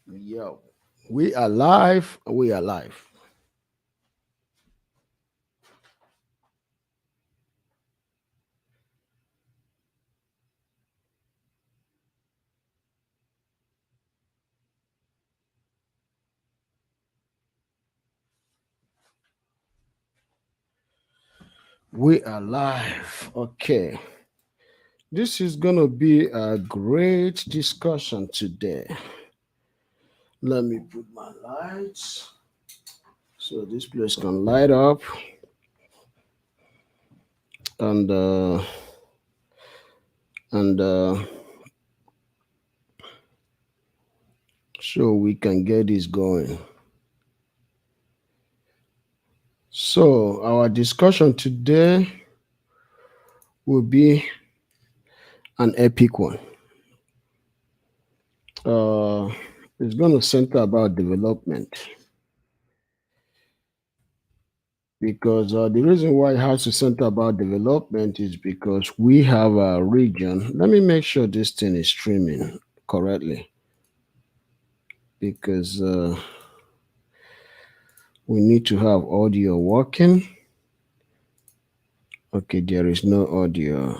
Yo, we are live. We are live. We are live. Okay. This is going to be a great discussion today. Let me put my lights so this place can light up and and so we can get this going. So, our discussion today will be an epic one. Uh, it's going to center about development. Because the reason why it has to center about development is because we have a region. Let me make sure this thing is streaming correctly because we need to have audio working. Okay, there is no audio.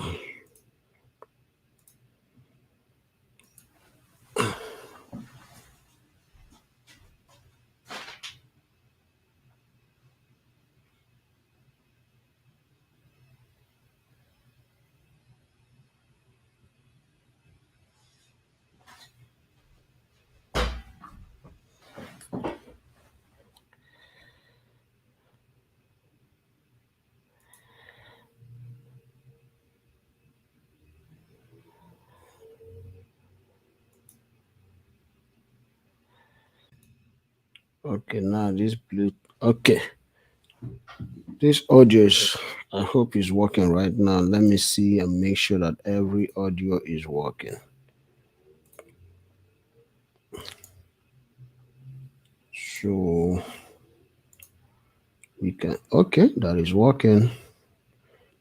Okay, now this blue. Okay, this audio is. I hope is working right now. Let me see and make sure that every audio is working. So we can. Okay, that is working.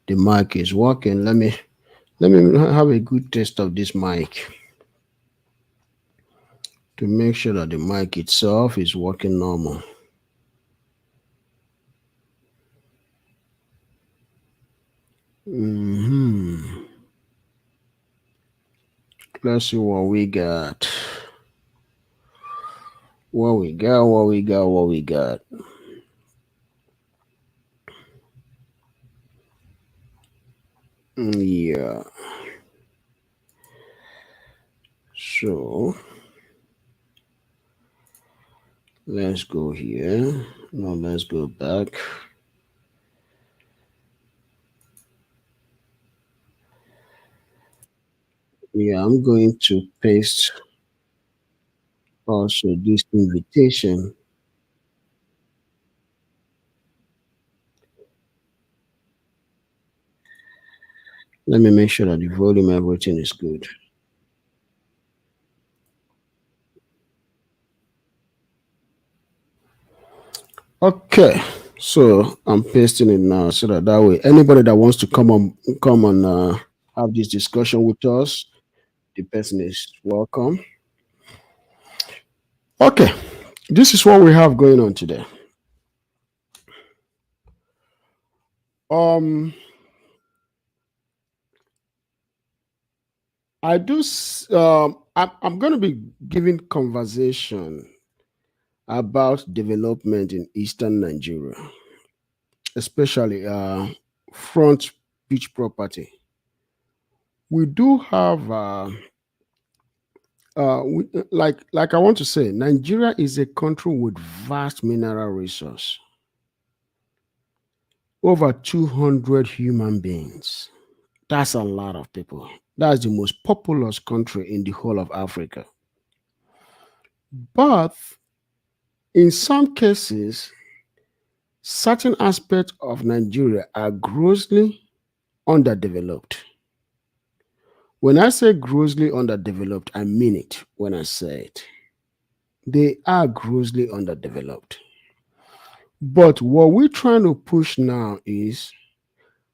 The mic is working. Let me have a good test of this mic to make sure that the mic itself is working normal. hmm Let's see what we got. What we got. Yeah. So let's go here. Now let's go back. Yeah, I'm going to paste also this invitation. Let me make sure that the volume, everything is good. Okay, so I'm pasting it now so that way anybody that wants to come on have this discussion with us, the person is welcome. Okay, this is what we have going on today. Um, I'm going to be giving conversation about development in eastern Nigeria, especially front beach property. We do have like I want to say, Nigeria is a country with vast mineral resource, over 200 human beings. That's a lot of people. That's the most populous country in the whole of Africa. But in some cases, certain aspects of Nigeria are grossly underdeveloped. When I say grossly underdeveloped, I mean it when I say it. They are grossly underdeveloped. But what we're trying to push now is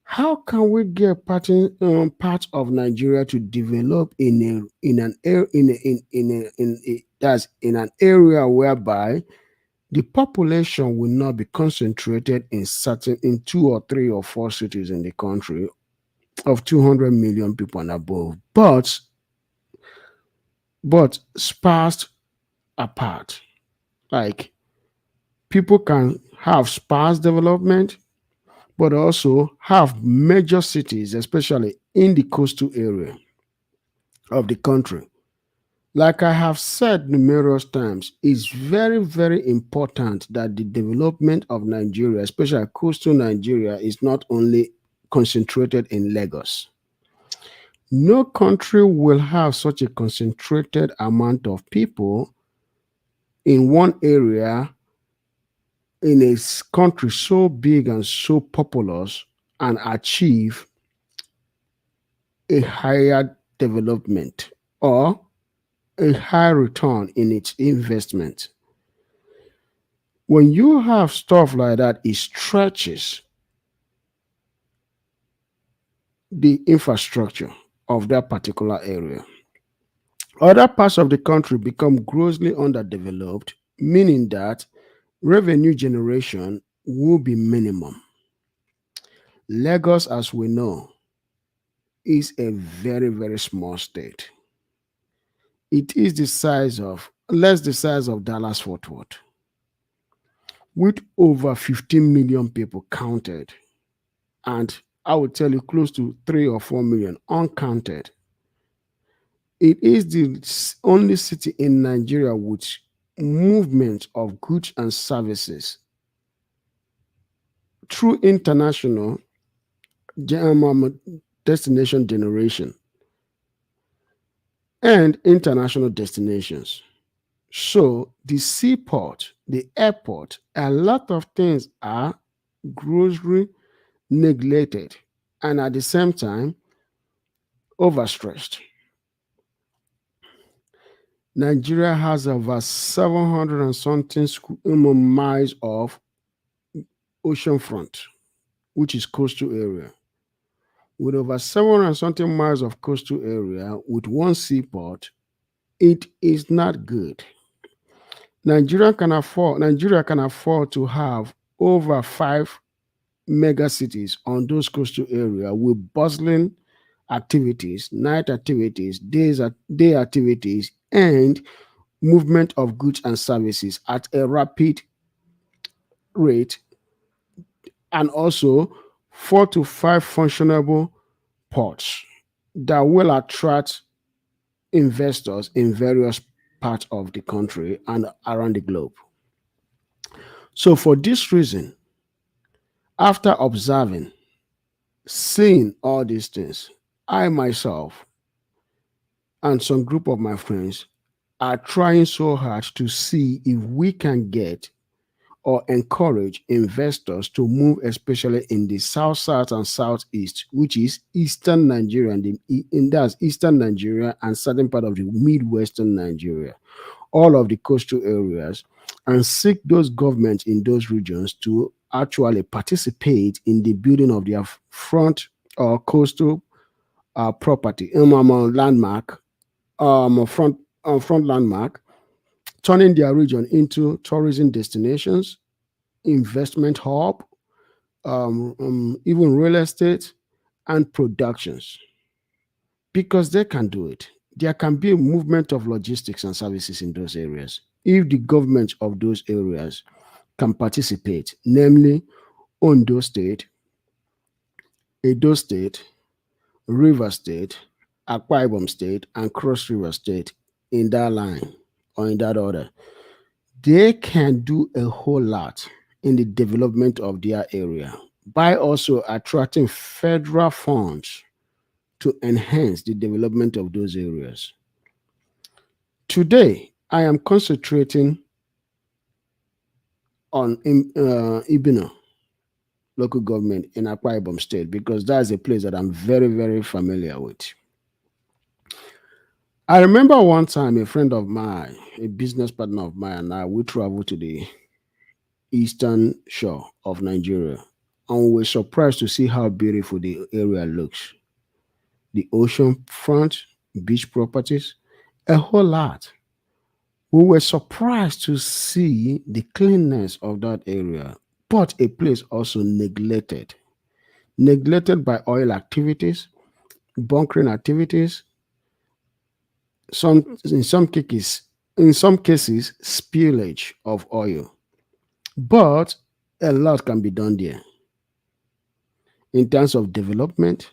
how can we get part of Nigeria to develop in a in an air in a, in a, That's in an area whereby the population will not be concentrated in 2 or 3 or 4 cities in the country of 200 million people and above, but sparse apart. Like people can have sparse development, but also have major cities, especially in the coastal area of the country. Like I have said numerous times, it's very, very important that the development of Nigeria, especially coastal Nigeria, is not only concentrated in Lagos. No country will have such a concentrated amount of people in one area in a country so big and so populous and achieve a higher development or a high return in its investment. When you have stuff like that, it stretches the infrastructure of that particular area. Other parts of the country become grossly underdeveloped, meaning that revenue generation will be minimum. Lagos, as we know, is a very, very small state. It is less the size of Dallas Fort Worth, with over 15 million people counted, and I would tell you close to 3 or 4 million uncounted. It is the only city in Nigeria with movement of goods and services through international destination generation and international destinations. So the seaport, the airport, a lot of things are grossly neglected and at the same time overstressed. Nigeria has over 700 and something miles of oceanfront, which is coastal area. With over 700 and something miles of coastal area with one seaport, it is not good. Nigeria can afford to have over 5 megacities on those coastal area with bustling activities, night activities, day activities, and movement of goods and services at a rapid rate, and also 4 to 5 functionable ports that will attract investors in various parts of the country and around the globe. So, for this reason, after observing, seeing all these things, I myself and some group of my friends are trying so hard to see if we can get or encourage investors to move, especially in the south and southeast, which is eastern Nigeria, and that's eastern Nigeria and certain part of the midwestern Nigeria, all of the coastal areas, and seek those governments in those regions to actually participate in the building of their front or coastal property, landmark, front landmark, turning their region into tourism destinations, investment hub, even real estate and productions, because they can do it. There can be a movement of logistics and services in those areas if the government of those areas can participate, namely Ondo State, Edo State, River State, Akwa Ibom State, and Cross River State in that line or in that order. They can do a whole lot in the development of their area by also attracting federal funds to enhance the development of those areas. Today, I am concentrating on Ibeno local government in Akwa Ibom State because that's a place that I'm very, very familiar with. I remember one time a friend of mine, a business partner of mine, and I, we traveled to the eastern shore of Nigeria, and we were surprised to see how beautiful the area looks. The ocean front, beach properties, a whole lot. We were surprised to see the cleanness of that area, but a place also neglected by oil activities, bunkering activities, some in some cases spillage of oil. But a lot can be done there in terms of development,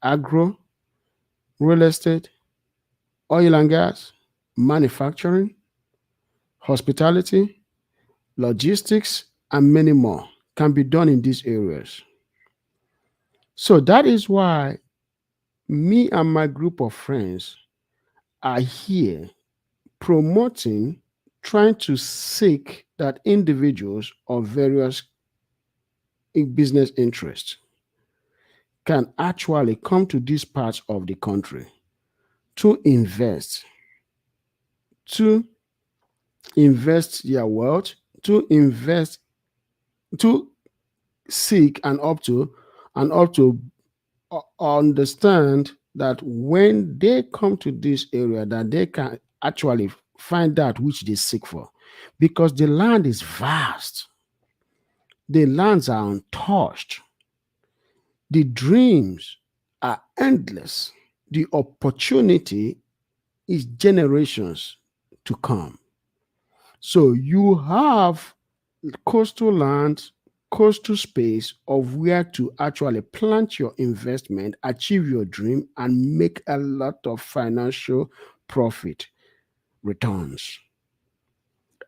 agro, real estate, oil and gas, manufacturing, hospitality, logistics, and many more can be done in these areas. So that is why me and my group of friends are here promoting, trying to seek that individuals of various business interests can actually come to these parts of the country to to invest their wealth, to invest, to seek and up to understand that when they come to this area that they can actually find that which they seek for, because the land is vast, the lands are untouched, the dreams are endless, the opportunity is generations to come. So you have coastal land, coastal space of where to actually plant your investment, achieve your dream, and make a lot of financial profit returns.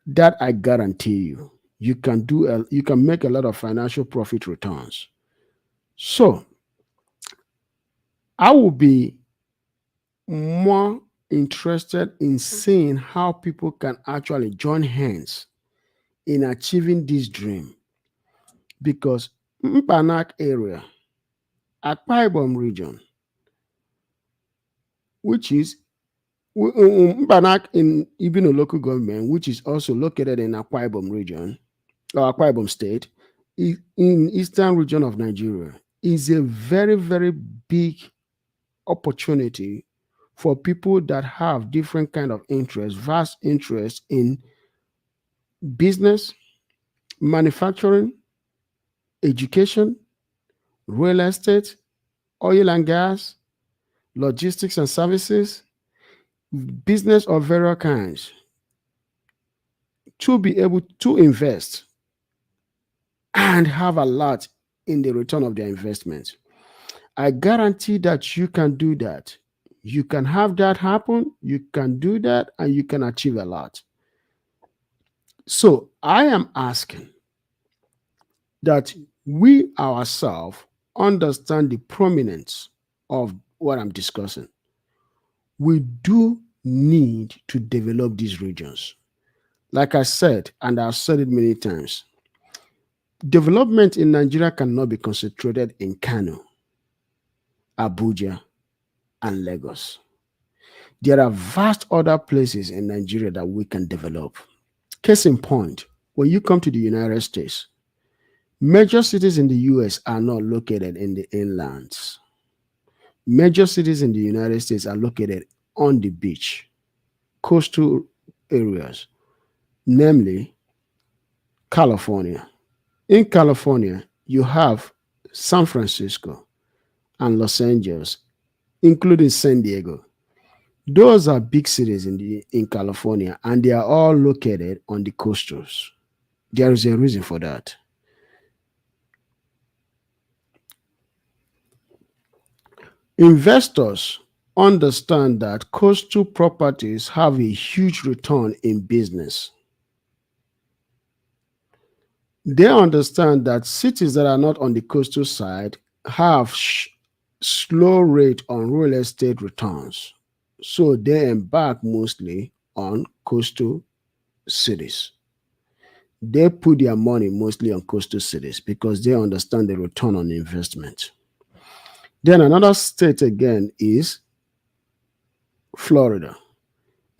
That I guarantee you. You can make a lot of financial profit returns. So I will be more interested in seeing how people can actually join hands in achieving this dream because Mpanak area, Akwa Ibom region, which is Mpanak in Ibeno local government, which is also located in Akwa Ibom region or Akwa Ibom state, in eastern region of Nigeria, is a very, very big opportunity for people that have different kind of interests, vast interest in business, manufacturing, education, real estate, oil and gas, logistics and services, business of various kinds, to be able to invest and have a lot in the return of their investment. I guarantee that you can do that. You can have that happen, you can do that, and you can achieve a lot. So I am asking that we ourselves understand the prominence of what I'm discussing. We do need to develop these regions. Like I said, and I've said it many times, development in Nigeria cannot be concentrated in Kano, Abuja, and Lagos. There are vast other places in Nigeria that we can develop. Case in point, when you come to the United States, major cities in the US are not located in the inlands. Major cities in the United States are located on the beach, coastal areas, namely California. In California, you have San Francisco and Los Angeles, including San Diego. Those are big cities in California, and they are all located on the coastals. There is a reason for that. Investors understand that coastal properties have a huge return in business. They understand that cities that are not on the coastal side have slow rate on real estate returns. So they embark mostly on coastal cities. They put their money mostly on coastal cities because they understand the return on investment. Then another state again is Florida.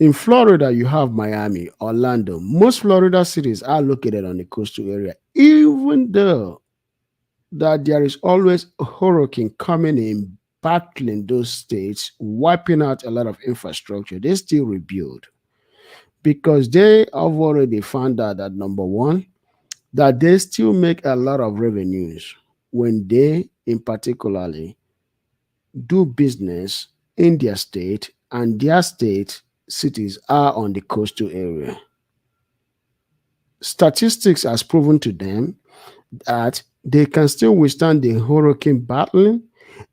In Florida, you have Miami, Orlando. Most Florida cities are located on the coastal area, even though that there is always a hurricane coming in, battling those states, wiping out a lot of infrastructure. They still rebuild. because they have already found out that number one, that they still make a lot of revenues when they, in particularly, do business in their state, and their state cities are on the coastal area. Statistics has proven to them that they can still withstand the hurricane battling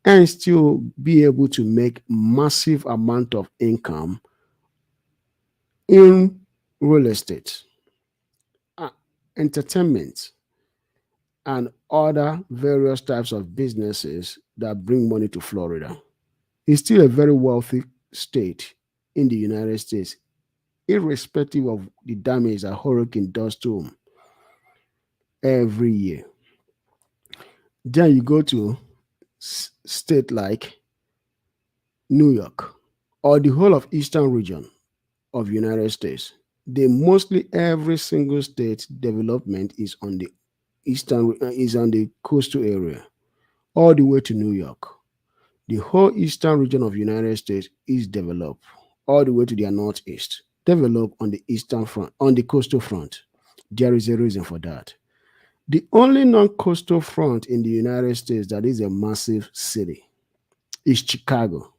and still be able to make massive amount of income in real estate, uh, entertainment, and other various types of businesses that bring money to Florida. It's still a very wealthy state in the United States, irrespective of the damage that hurricane does to them every year. Then you go to state like New York or the whole of eastern region of United States. They mostly every single state development is on the is on the coastal area all the way to New York. The whole eastern region of United States is developed all the way to their northeast, developed on the eastern front, on the coastal front. There is a reason for that. The only non-coastal front in the United States that is a massive city is Chicago.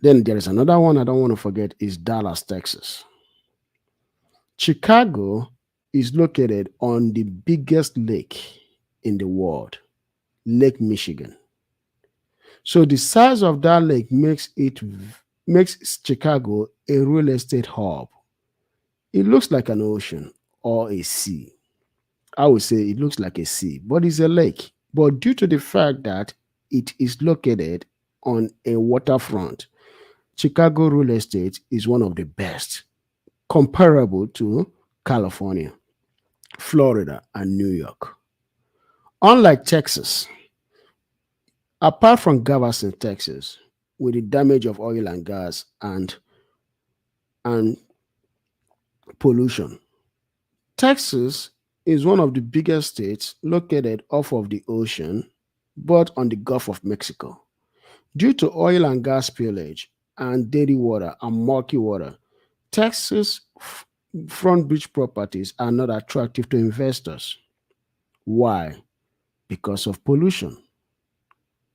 Then there is another one I don't want to forget is Dallas, Texas. Chicago is located on the biggest lake in the world, Lake Michigan. So the size of that lake makes Chicago a real estate hub. It looks like an ocean or a sea. I would say it looks like a sea, but it's a lake. But due to the fact that it is located on a waterfront, Chicago real estate is one of the best, comparable to California, Florida, and New York. Unlike Texas, apart from Galveston, Texas, with the damage of oil and gas and pollution, Texas is one of the biggest states located off of the ocean, but on the Gulf of Mexico. Due to oil and gas spillage and dirty water and murky water, Texas front beach properties are not attractive to investors. Why? Because of pollution.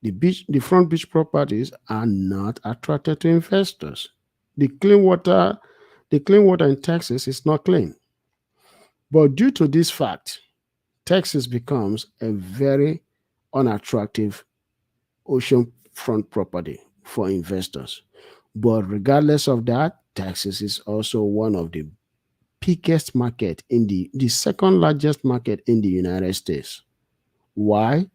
The front beach properties are not attracted to investors. The clean water, the clean water in Texas is not clean. But due to this fact, Texas becomes a very unattractive oceanfront property for investors. But regardless of that, Texas is also one of the biggest market in the second largest market in the United States. Why?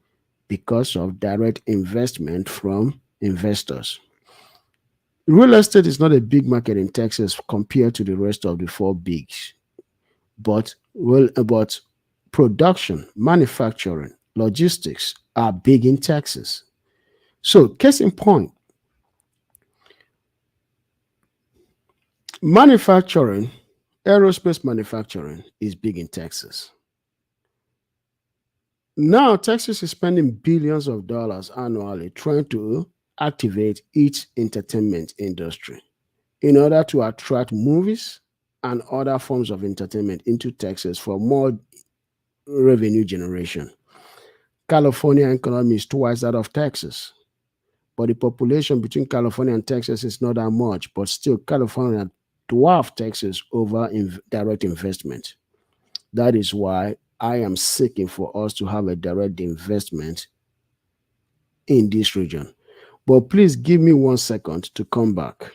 Because of direct investment from investors. Real estate is not a big market in Texas compared to the rest of the four bigs, but production, manufacturing, logistics are big in Texas. So, case in point, manufacturing, aerospace manufacturing is big in Texas. Now, Texas is spending billions of dollars annually trying to activate its entertainment industry in order to attract movies and other forms of entertainment into Texas for more revenue generation. California economy is twice that of Texas, but the population between California and Texas is not that much, but still California dwarf Texas over direct investment. That is why I am seeking for us to have a direct investment in this region. But please give me 1 second to come back.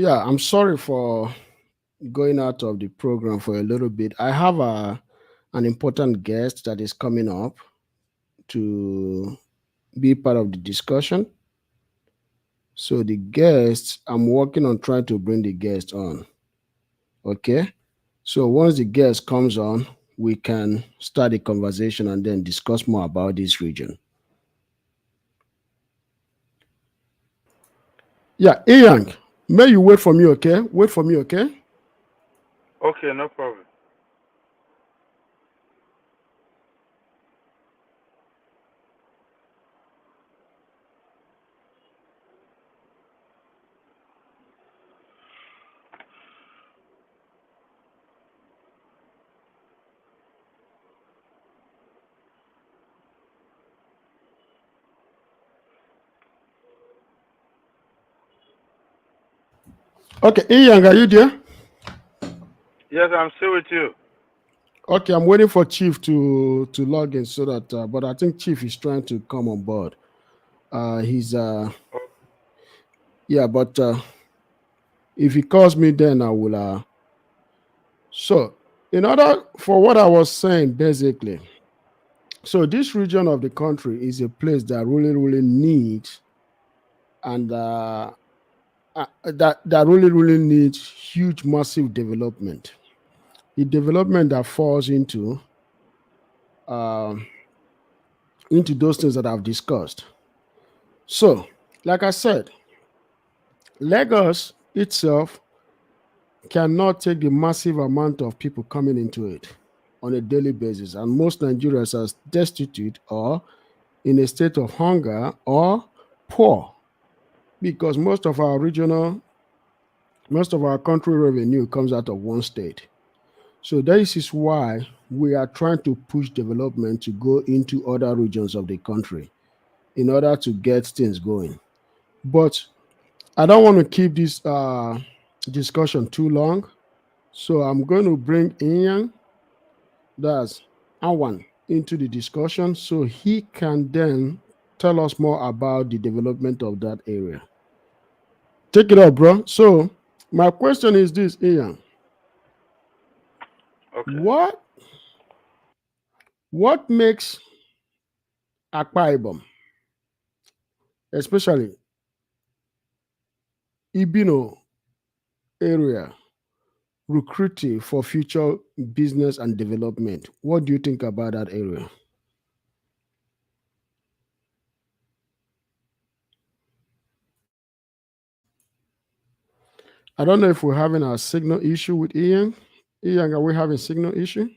Yeah, I'm sorry for going out of the program for a little bit. I have an important guest that is coming up to be part of the discussion. So the guest, I'm working on trying to bring the guest on. Okay. So once the guest comes on, we can start the conversation and then discuss more about this region. Yeah, Ian, may you wait for me, okay? Wait for me, okay? Okay, no problem. Okay, Ian, are you there? Yes, I'm still with you. Okay, I'm waiting for Chief to log in so that, but I think Chief is trying to come on board. He's yeah, but if he calls me, then I will. So, in order for what I was saying, basically, so this region of the country is a place that really needs and that really needs huge, massive development. The development that falls um, into those things that I've discussed. So, like I said, Lagos itself cannot take the massive amount of people coming into it on a daily basis, and most Nigerians are destitute or in a state of hunger or poor because most of our country revenue comes out of one state. So this is why we are trying to push development to go into other regions of the country in order to get things going. But I don't want to keep this discussion too long. So I'm going to bring Ian, that's Awan, into the discussion so he can then tell us more about the development of that area. Take it up, bro. So my question is this, Ian. Okay. What what makes Akwa Ibom, especially Ibeno area, lucrative for future business and development? What do you think about that area? I don't know if we're having a signal issue with Ian. Ian, are we having signal issue?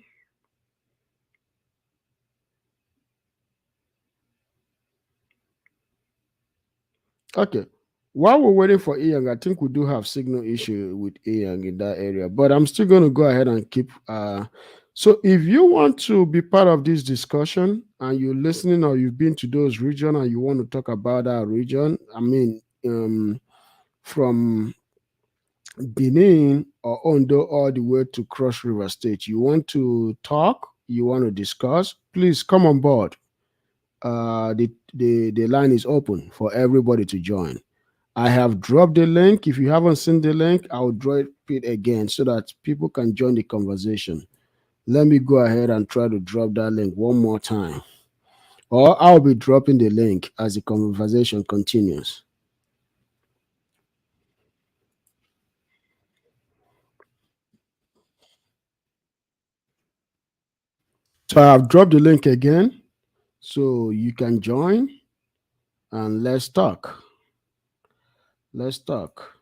Okay. While we're waiting for Ian, I think we do have signal issue with Ian in that area, but I'm still going to go ahead and keep. So if you want to be part of this discussion and you're listening or you've been to those region and you want to talk about that region, I mean, from Benin or Ondo all the way to Cross River State, you want to talk, you want to discuss, please come on board. The line is open for everybody to join. I have dropped the link. If you haven't seen the link, I'll drop it again so that people can join the conversation. Let me go ahead and try to drop that link one more time. Or I'll be dropping the link as the conversation continues. So I have dropped the link again so you can join and let's talk. Let's talk.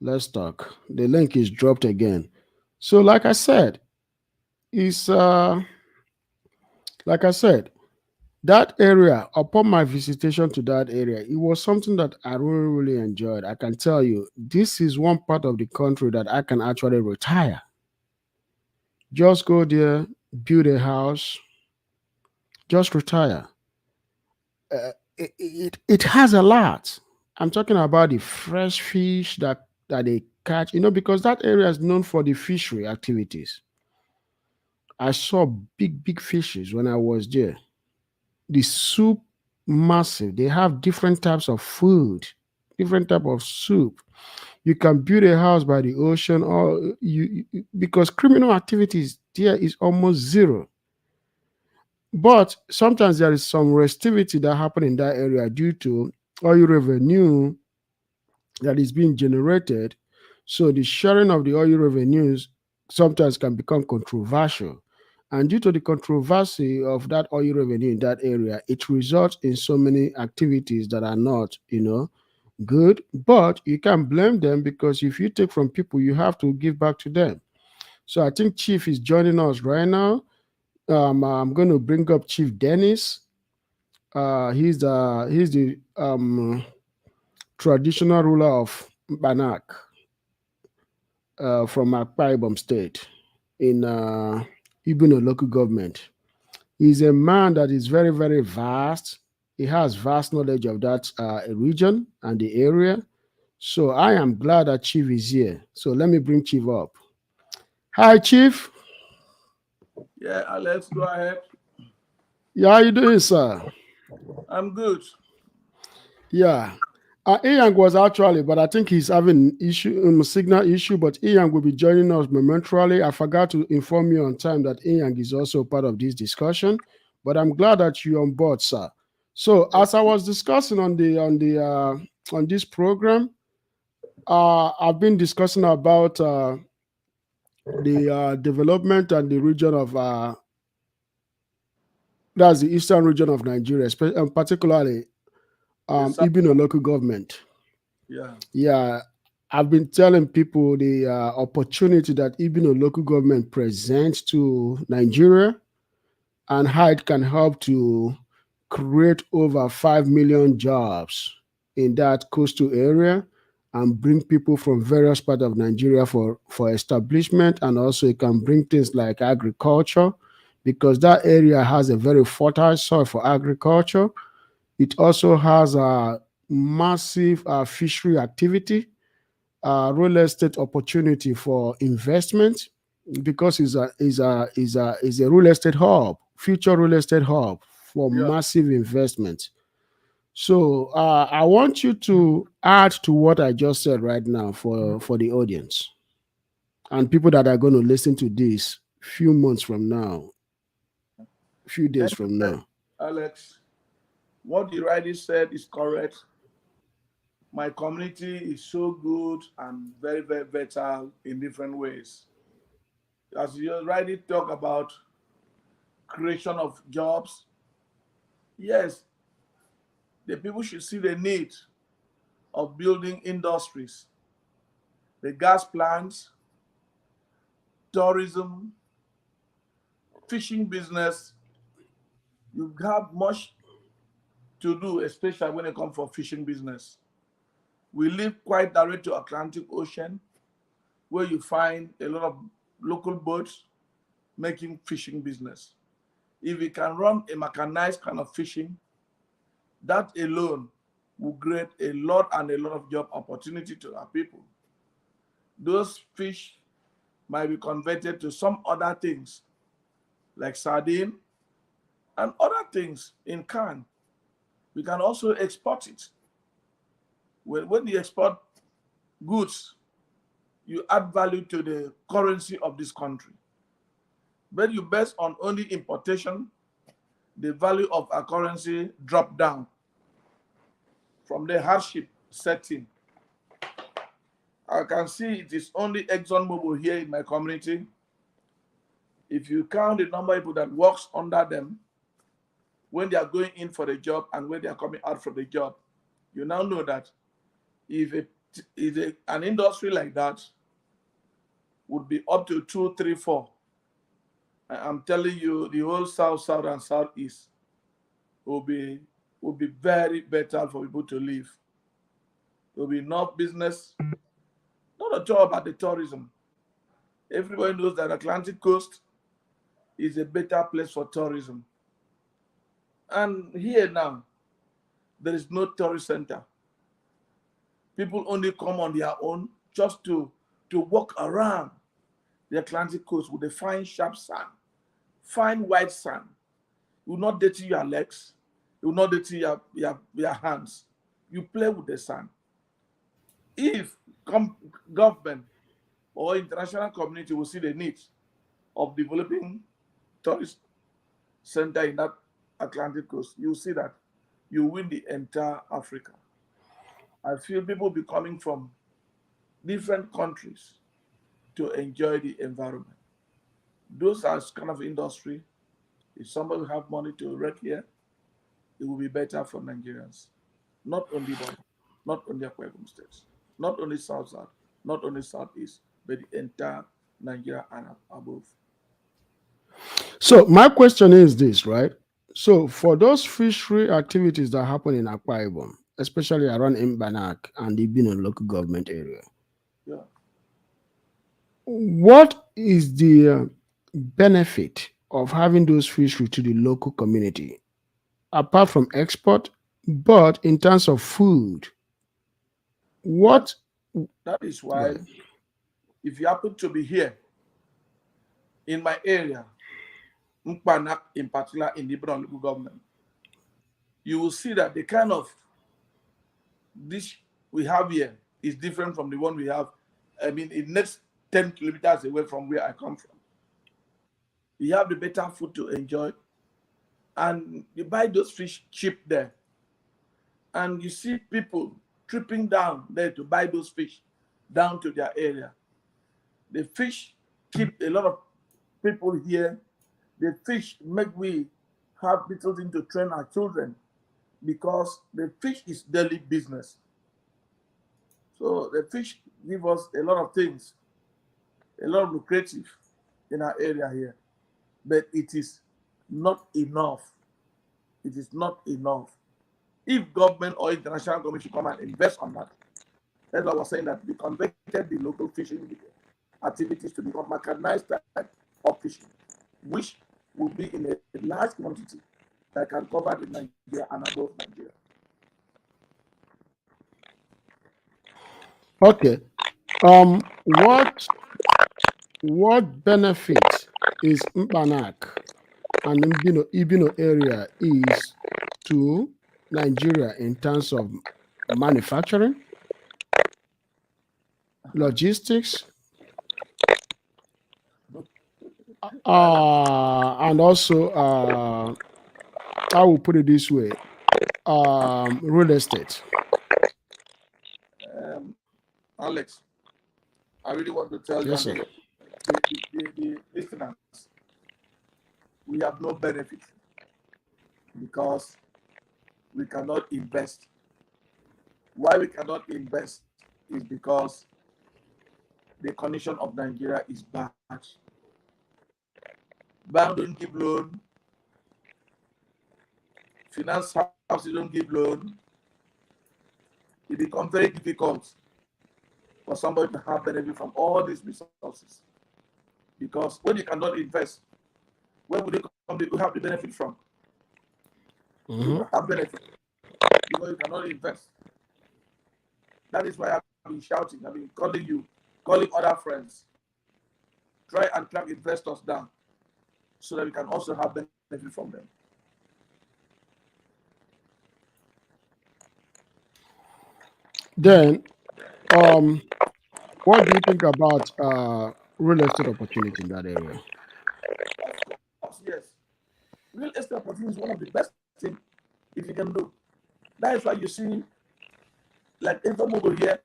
Let's talk. The link is dropped again. So it's like I said, that area, upon my visitation to that area, it was something that I really enjoyed. I can tell you, this is one part of the country that I can actually retire. Just go there, build a house, just retire. It has a lot. I'm talking about the fresh fish that they catch, because that area is known for the fishery activities. I saw big fishes when I was there. The soup, massive. They have different types of food, different type of soup. You can build a house by the ocean, or because criminal activities there is almost zero. But sometimes there is some restivity that happen in that area due to oil revenue that is being generated. So the sharing of the oil revenues sometimes can become controversial. And due to the controversy of that oil revenue in that area, it results in so many activities that are not, good. But you can't blame them, because if you take from people, you have to give back to them. So I think Chief is joining us right now. I'm going to bring up Chief Dennis. He's the traditional ruler of Banak, from Akwa Ibom State in Ibeno local government. He's a man that is very, very vast. He has vast knowledge of that region and the area. So I am glad that Chief is here. So let me bring Chief up. Hi, Chief. Yeah, Alex, go ahead. Yeah, how you doing, sir? I'm good. Yeah. Ian was actually, but I think he's having issue, signal issue. But Ian will be joining us momentarily. I forgot to inform you on time that Ian is also part of this discussion. But I'm glad that you're on board, sir. So Thank as I you. was discussing on this program, I've been discussing about the development and the region of that's the eastern region of Nigeria, particularly The South. Ibino local government. Yeah. Yeah, I've been telling people the opportunity that Ibino local government presents to Nigeria, and how it can help to create over 5 million jobs in that coastal area, and bring people from various parts of Nigeria for establishment. And also it can bring things like agriculture, because that area has a very fertile soil for agriculture. It also has a massive fishery activity, real estate opportunity for investment, because it's a real estate hub, future real estate hub for Yeah. massive investment. So I want you to add to what I just said right now for the audience and people that are going to listen to this few months from now, few days Thank you, from now. Alex. What you rightly said is correct. My community is so good and very, very vital in different ways. As you rightly talk about creation of jobs, yes, the people should see the need of building industries, the gas plants, tourism, fishing business. You have much to do, especially when it comes for fishing business. We live quite direct to Atlantic Ocean, where you find a lot of local boats making fishing business. If we can run a mechanized kind of fishing, that alone will create a lot and a lot of job opportunity to our people. Those fish might be converted to some other things like sardine and other things in can. We can also export it. When you export goods, you add value to the currency of this country. When you base on only importation, the value of our currency drop down from the hardship setting. I can see it is only ExxonMobil here in my community. If you count the number of people that works under them when they are going in for the job and when they are coming out from the job, you now know that an industry like that would be up to 2, 3, 4. I'm telling you, the whole south, south, and southeast will be very better for people to live. There will be enough business, not at all about the tourism. Everybody knows that Atlantic coast is a better place for tourism. And here now, there is no tourist center. People only come on their own just to walk around the Atlantic coast with the fine sharp sand, fine white sand. You will not dirty your legs. You will not dirty your hands. You play with the sand. If government or international community will see the needs of developing tourist center in that Atlantic coast, you see that you win the entire Africa. I feel people be coming from different countries to enjoy the environment. Those are kind of industry. If somebody have money to work here, it will be better for Nigerians. Not only Ibom, not only Akwa Ibom states, not only South, not only Southeast, but the entire Nigeria and above. So my question is this, right? So for those fishery activities that happen in Akwa Ibom, especially around Mbanak and the Ibeno local government area, Yeah. what is the benefit of having those fishery to the local community, apart from export, but in terms of food? That What? that is why Right. if you happen to be here in my area, Mpanak in particular in the Ibom local government, you will see that the kind of dish we have here is different from the one we have. I mean, it next 10 kilometers away from where I come from. You have the better food to enjoy, and you buy those fish cheap there. And you see people tripping down there to buy those fish down to their area. The fish keep a lot of people here. The fish make we have little thing to train our children because the fish is daily business. So the fish give us a lot of things, a lot of lucrative in our area here. But it is not enough. It is not enough. If government or international government should come and invest on that, that's what I was saying, that we converted the local fishing activities to become mechanized type of fishing, which will be in a large quantity that can cover the Nigeria and above Nigeria. Okay. What benefit is Mbanak and Ibino area is to Nigeria in terms of manufacturing, logistics, and also, I will put it this way, real estate? Um, Alex, I really want to tell you Yes, and sir. the listeners, we have no benefit because we cannot invest. Why we cannot invest is because the condition of Nigeria is bad. Bank don't give loan, finance houses don't give loan. It becomes very difficult for somebody to have benefit from all these resources. Because when you cannot invest, where would you have the benefit from? You Mm-hmm. don't have benefit because you cannot invest. That is why I've been shouting, I've been calling you, calling other friends. Try and track investors down so that we can also have benefit from them. Then, what do you think about real estate opportunity in that area? Of course, yes. Real estate opportunity is one of the best things if you can do. That is why you see, like Intermobile here,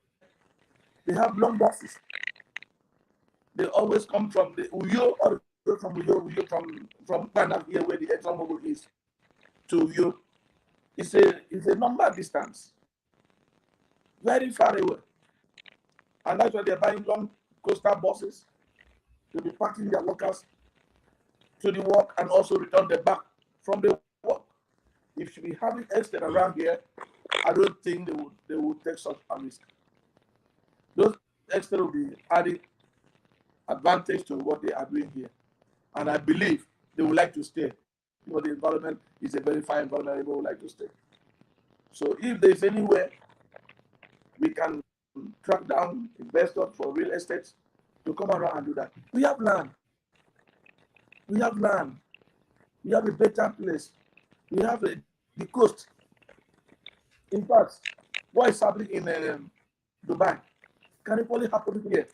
they have long buses. They always come from the Uyo or from Uyo from Ghana here where the Intermobile is to Uyo. It's a number distance, very far away. And that's why they're buying long coastal buses to be packing their workers to the work and also return them back from the work. If we have it estate around here, I don't think they would take such a risk. Those estate will be adding advantage to what they are doing here. And I believe they would like to stay because the environment is a very fine environment. People would like to stay. So if there's anywhere we can track down investors for real estate to come around and do that, we have land. We have land. We have a better place. We have the coast. In fact, what is happening in Dubai? can equally happen here.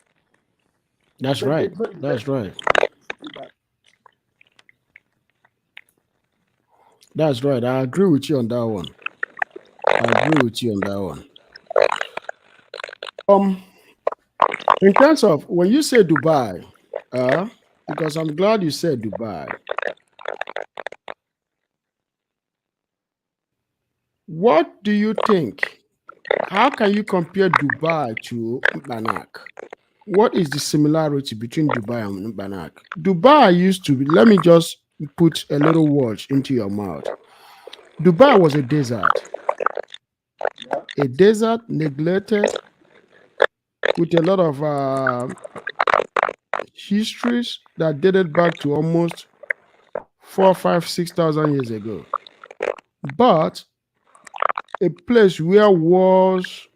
That's But right. there's no That's investment right. in that. That's right. I agree with you on that one. I agree with you on that one. Um, in terms of when you say Dubai, because I'm glad you said Dubai. What do you think? How can you compare Dubai to Banak? What is the similarity between Dubai and Banak? Dubai used to be, let me just put a little words into your mouth. Dubai was Yeah. a desert neglected with a lot of histories that dated back to almost 4, 5, 6,000 years ago. But a place where wars,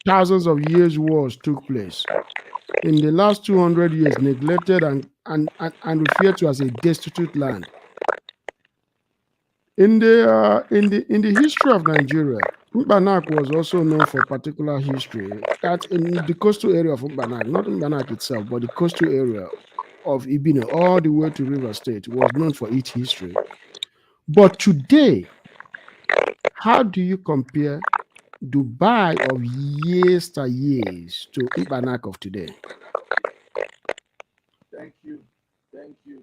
thousands of years wars took place. In the last 200 years, neglected and referred to as a destitute land. In the history of Nigeria, Mbanak was also known for particular history at in the coastal area of Mbanak, not Mbanak itself, but the coastal area of Ibeno, all the way to River State, was known for its history. But today, how do you compare Dubai of years to Mbanak of today? Thank you. Thank you.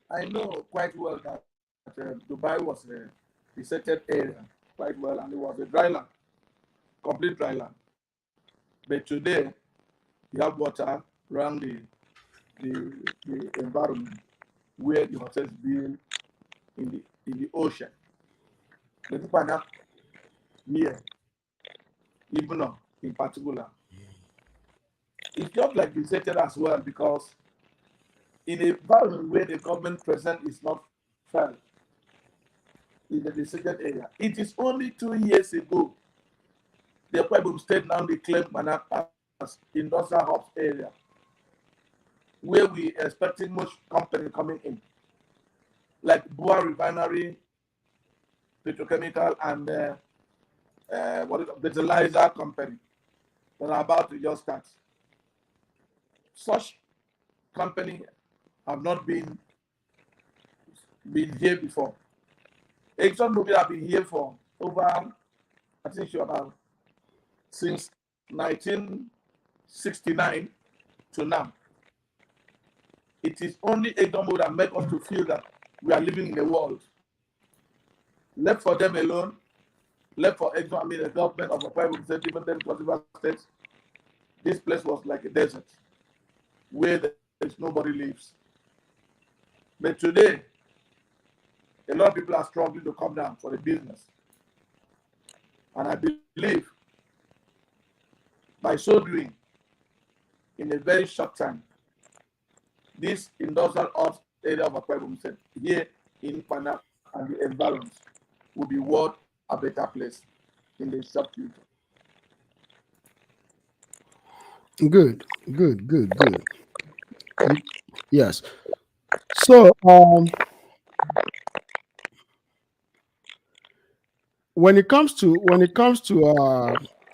I know quite well that Dubai was a deserted area quite well, and it was a dry land, complete dry land. But today, you have water around the environment where the hotels built in the ocean. The Tupana here, Ibeno in particular, it's just like deserted as well because in a environment where the government presence is not felt in the deserted area, it is only 2 years ago the Ibom State now declared Manak as industrial hubs area where we expecting much company coming in, like Bua Refinery, petrochemical, and what is it, fertilizer company that are about to just start. Such company have not been here before. Exxon Mobil have been here for over, I think, about since 1969 to now. It is only Exxon Mobil that make us to feel that we are living in a world. Left for them alone, left for Exxon, I mean the government of the private state, even them to states, this place was like a desert where there's nobody lives. But today, a lot of people are struggling to come down for the business. And I believe by so doing, in a very short time, this industrial hubs area of Akwa said here in Pana and the environs will be world a better place in the short future. Good, good, good, good. You, yes. So, when it comes to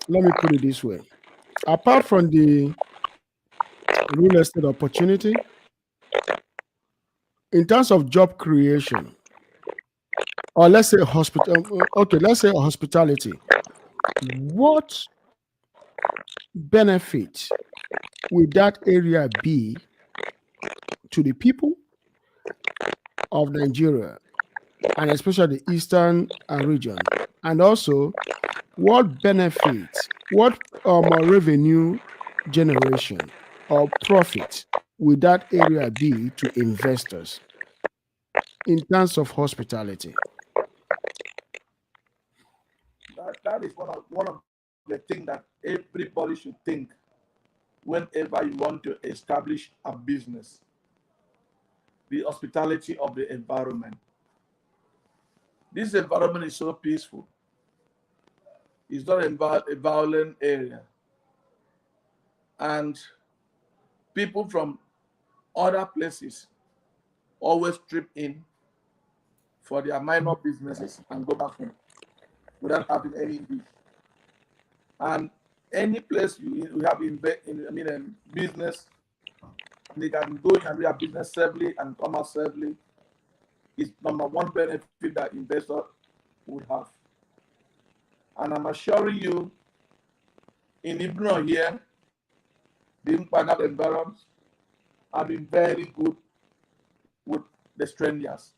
let me put it this way, apart from the real estate opportunity, in terms of job creation, or let's say hospital, okay, let's say hospitality, what benefit will that area be to the people of Nigeria, and especially the eastern region? And also, what benefits, what revenue generation or profit will that area be to investors in terms of hospitality? That is one of the things that everybody should think whenever you want to establish a business. The hospitality of the environment. This environment is so peaceful. It's not a violent area. And people from other places always trip in for their minor businesses and go back home without having any issue. And any place you have business, they can go and do a business safely and come out safely. Is number one benefit that investor would have. And I'm assuring you, in Ibeno here, the impact environment have been very good with the strangers.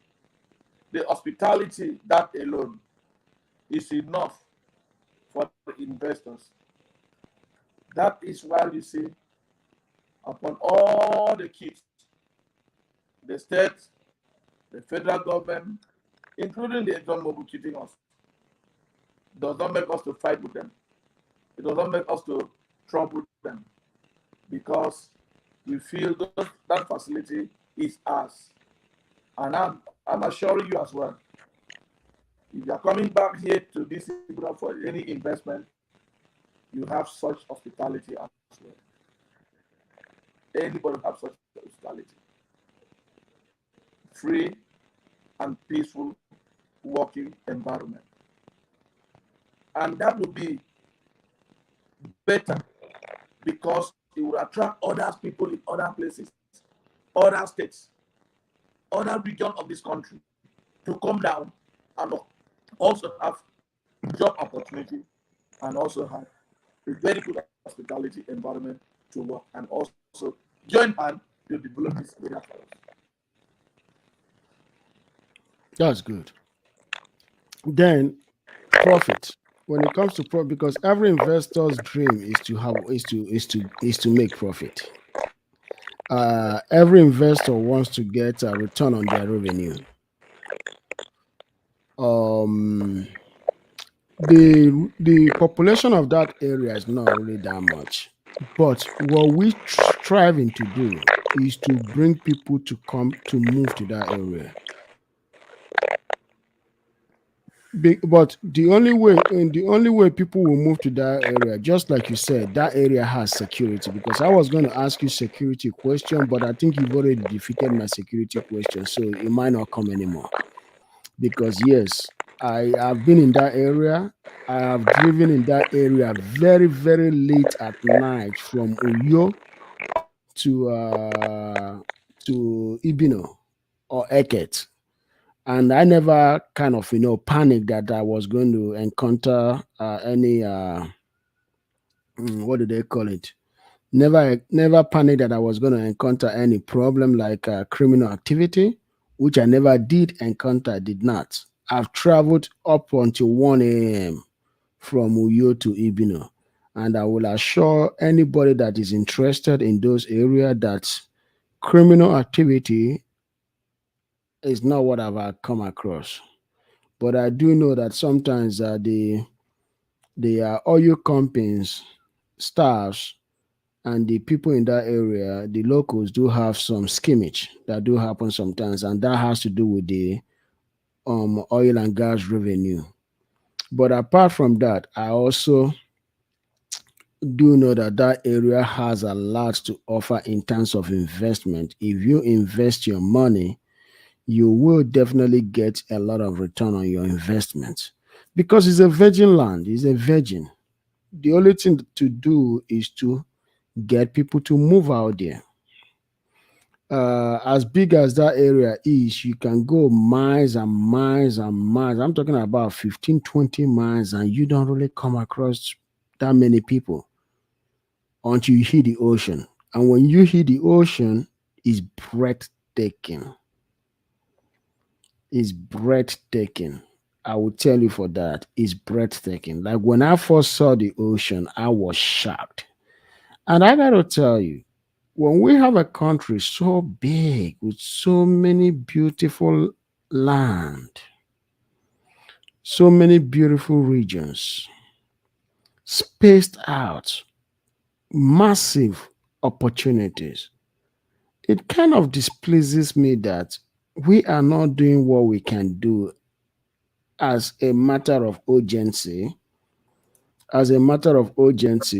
The hospitality, that alone, is enough for the investors. That is why you see, upon all the kids, the state, the federal government, including the ExxonMobil cheating us, does not make us to fight with them. It does not make us to trouble them because we feel that facility is ours. And I'm assuring you as well, if you are coming back here to this for any investment, you have such hospitality as well. Anybody have such hospitality. Free and peaceful working environment. And that would be better because it would attract other people in other places, other states, other regions of this country to come down and also have job opportunity and also have a very good hospitality environment to work and also join hand to develop this area for us. That's good. Then profit. When it comes to profit, because every investor's dream is to have is to make profit. Every investor wants to get a return on their revenue. Um, the population of that area is not really that much, but what we striving to do is to bring people to come to move to that area. But the only way people will move to that area, just like you said, that area has security. Because I was going to ask you security question, but I think you've already defeated my security question, so it might not come anymore. Because yes, I have been in that area. I have driven in that area very, very late at night from Uyo to Ibeno or Eket, and I never kind of panicked that I was going to encounter any what do they call it? Never panicked that I was going to encounter any problem like criminal activity, which I never did encounter. Did not. I've traveled up until 1 a.m. from Uyo to Ibino, and I will assure anybody that is interested in those areas that criminal activity is not what I've come across. But I do know that sometimes the oil companies, staffs, and the people in that area, the locals do have some skimmage that do happen sometimes, and that has to do with the oil and gas revenue. But apart from that, I also do know that that area has a lot to offer in terms of investment. If you invest your money, you will definitely get a lot of return on your investment because it's a virgin land, it's a virgin. The only thing to do is to get people to move out there. As big as that area is, you can go miles and miles and miles. I'm talking about 15, 20 miles, and you don't really come across that many people until you hit the ocean. And when you hit the ocean, it's breathtaking. It's breathtaking. I will tell you for that. It's breathtaking. Like when I first saw the ocean, I was shocked. And I gotta tell you, when we have a country so big with so many beautiful land, so many beautiful regions, spaced out, massive opportunities, it kind of displeases me that we are not doing what we can do as a matter of urgency,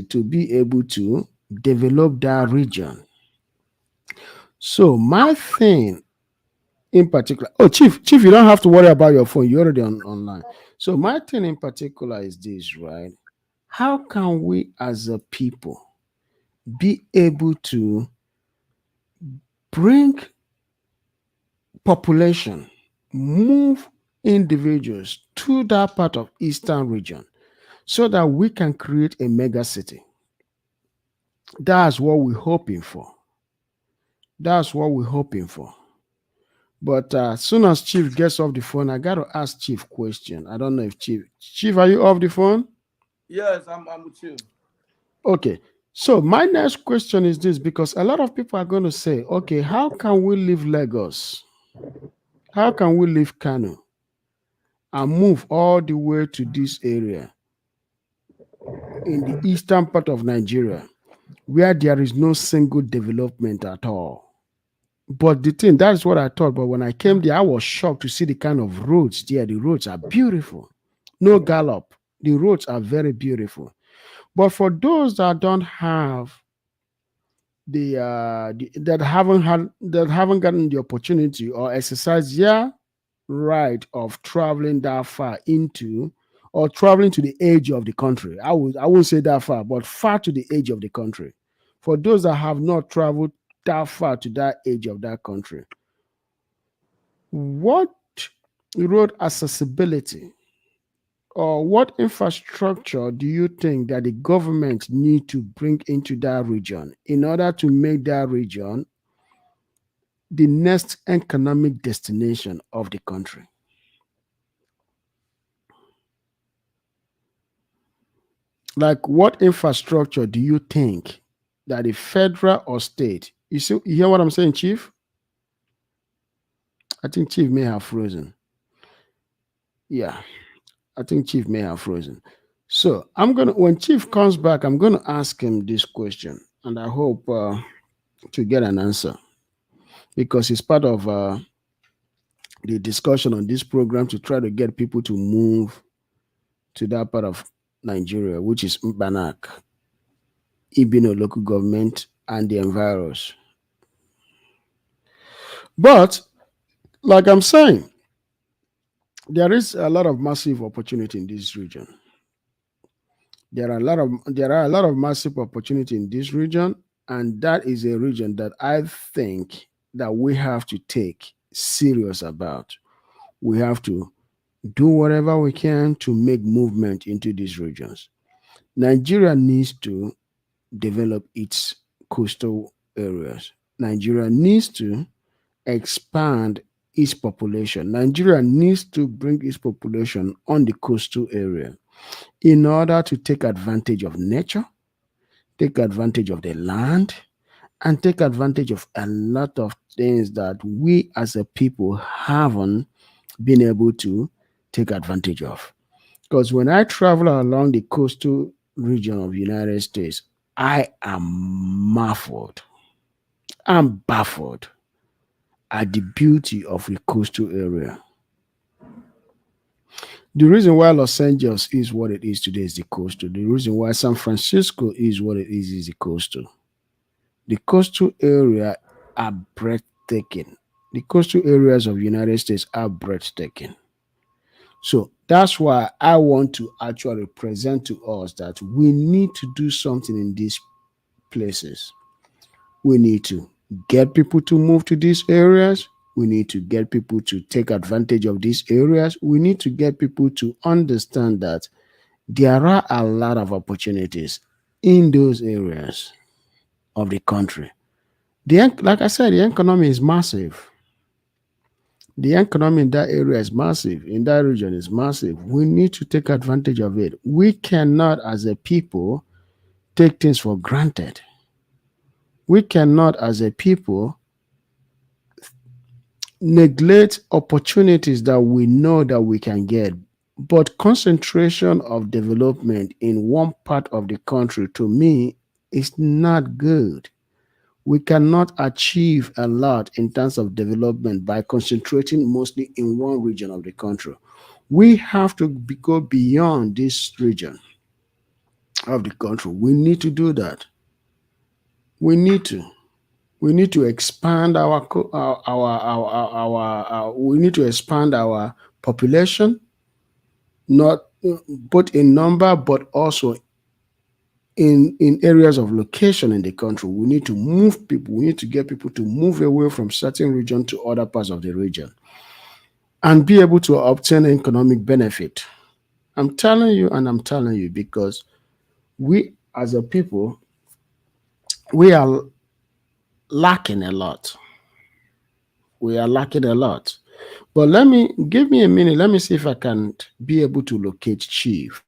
to be able to develop that region. So my thing in particular, oh chief, you don't have to worry about your phone. You're already online. So my thing in particular is this, right? How can we as a people be able to bring population, move individuals to that part of eastern region so that we can create a mega city? That's what we're hoping for. That's what we're hoping for. But as soon as Chief gets off the phone, I got to ask Chief question. I don't know if Chief, are you off the phone? Yes, I'm with you. Okay. So my next question is this, because a lot of people are going to say, okay, how can we leave Lagos? How can we leave Kano and move all the way to this area in the eastern part of Nigeria where there is no single development at all? But the thing, that's what I thought. But when I came there, I was shocked to see the kind of roads there. The roads are beautiful. No gallop. The roads are very beautiful. But for those that don't have that haven't gotten the opportunity or exercise their right of traveling that far into or traveling to the edge of the country. I won't say that far, but far to the edge of the country. For those that have not traveled that far to that edge of that country, what road accessibility or what infrastructure do you think that the government need to bring into that region in order to make that region the next economic destination of the country? Like, what infrastructure do you think that the federal or state, you see, you hear what I'm saying, Chief? I think Chief may have frozen. Yeah, I think Chief may have frozen. So when Chief comes back, I'm gonna ask him this question, and I hope to get an answer because it's part of the discussion on this program to try to get people to move to that part of Nigeria, which is Mbanak, Ibeno local government, and the environs. But like I'm saying, there is a lot of massive opportunity in this region. There are a lot of massive opportunity in this region, and that is a region that I think that we have to take serious about. We have to do whatever we can to make movement into these regions. Nigeria needs to develop its coastal areas. Nigeria needs to expand its population. Nigeria needs to bring its population on the coastal area in order to take advantage of nature, take advantage of the land, and take advantage of a lot of things that we as a people haven't been able to take advantage of. Because when I travel along the coastal region of the United States, I am baffled. I'm baffled at the beauty of the coastal area. The reason why Los Angeles is what it is today is the coastal. The reason why San Francisco is what it is the coastal. The coastal area are breathtaking. The coastal areas of the United States are breathtaking. So that's why I want to actually present to us that we need to do something in these places. We need to get people to move to these areas. We need to get people to take advantage of these areas. We need to get people to understand that there are a lot of opportunities in those areas of the country. Like I said, the economy is massive. The economy in that area is massive, in that region is massive. We need to take advantage of it. We cannot, as a people, take things for granted. We cannot, as a people, neglect opportunities that we know that we can get. But concentration of development in one part of the country, to me, is not good. We cannot achieve a lot in terms of development by concentrating mostly in one region of the country. We have to go beyond this region of the country. We need to do that. We need to. We need to expand we need to expand our population, not both in number but also in areas of location in the country. We need to move people. We need to get people to move away from certain region to other parts of the region and be able to obtain economic benefit. I'm telling you, and I'm telling you, because we as a people, we are lacking a lot. We are lacking a lot. But let me give me a minute. Let me see if I can be able to locate Chief.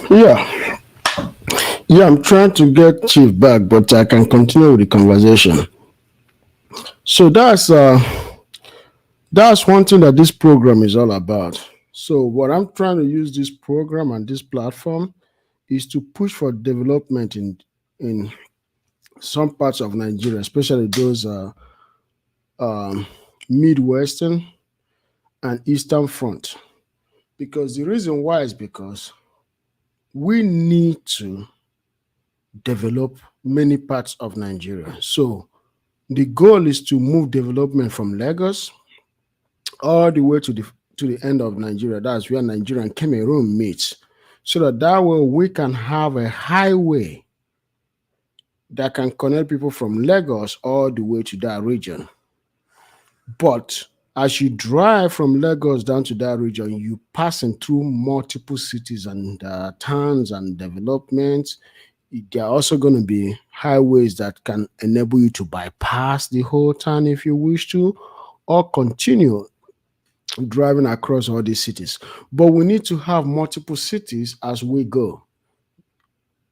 Yeah, yeah, I'm trying to get Chief back, but I can continue with the conversation. So that's one thing that this program is all about. So what I'm trying to use this program and this platform is to push for development in some parts of Nigeria, especially those um, midwestern and eastern front. Because the reason why is because we need to develop many parts of Nigeria. So the goal is to move development from Lagos all the way to the end of Nigeria. That's where Nigeria and Cameroon meets. So that way we can have a highway that can connect people from Lagos all the way to that region. But as you drive from Lagos down to that region, you passing through multiple cities and towns and developments. There are also going to be highways that can enable you to bypass the whole town if you wish to, or continue driving across all these cities. But we need to have multiple cities as we go.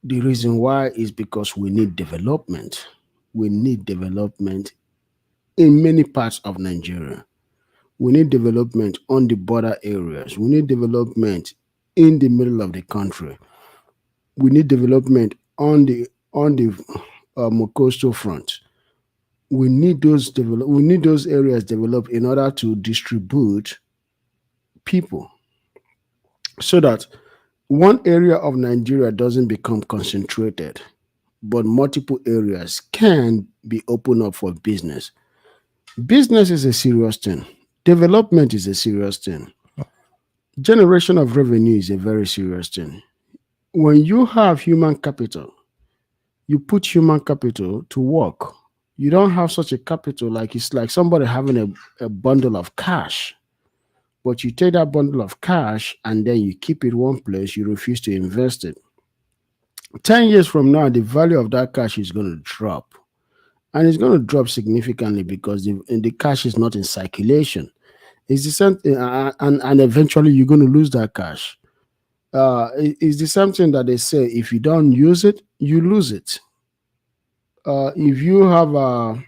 The reason why is because we need development. We need development in many parts of Nigeria. We need development on the border areas. We need development in the middle of the country. We need development on the coastal front. We need those areas developed in order to distribute people so that one area of Nigeria doesn't become concentrated, but multiple areas can be opened up for business. Business is a serious thing. Development is a serious thing. Generation of revenue is a very serious thing. When you have human capital, you put human capital to work. You don't have such a capital, like it's like somebody having a bundle of cash, but you take that bundle of cash and then you keep it one place, you refuse to invest it. 10 years from now, the value of that cash is going to drop. And it's going to drop significantly because the cash is not in circulation. It's the same, and eventually you're going to lose that cash. It's the same thing that they say: if you don't use it, you lose it. If you have a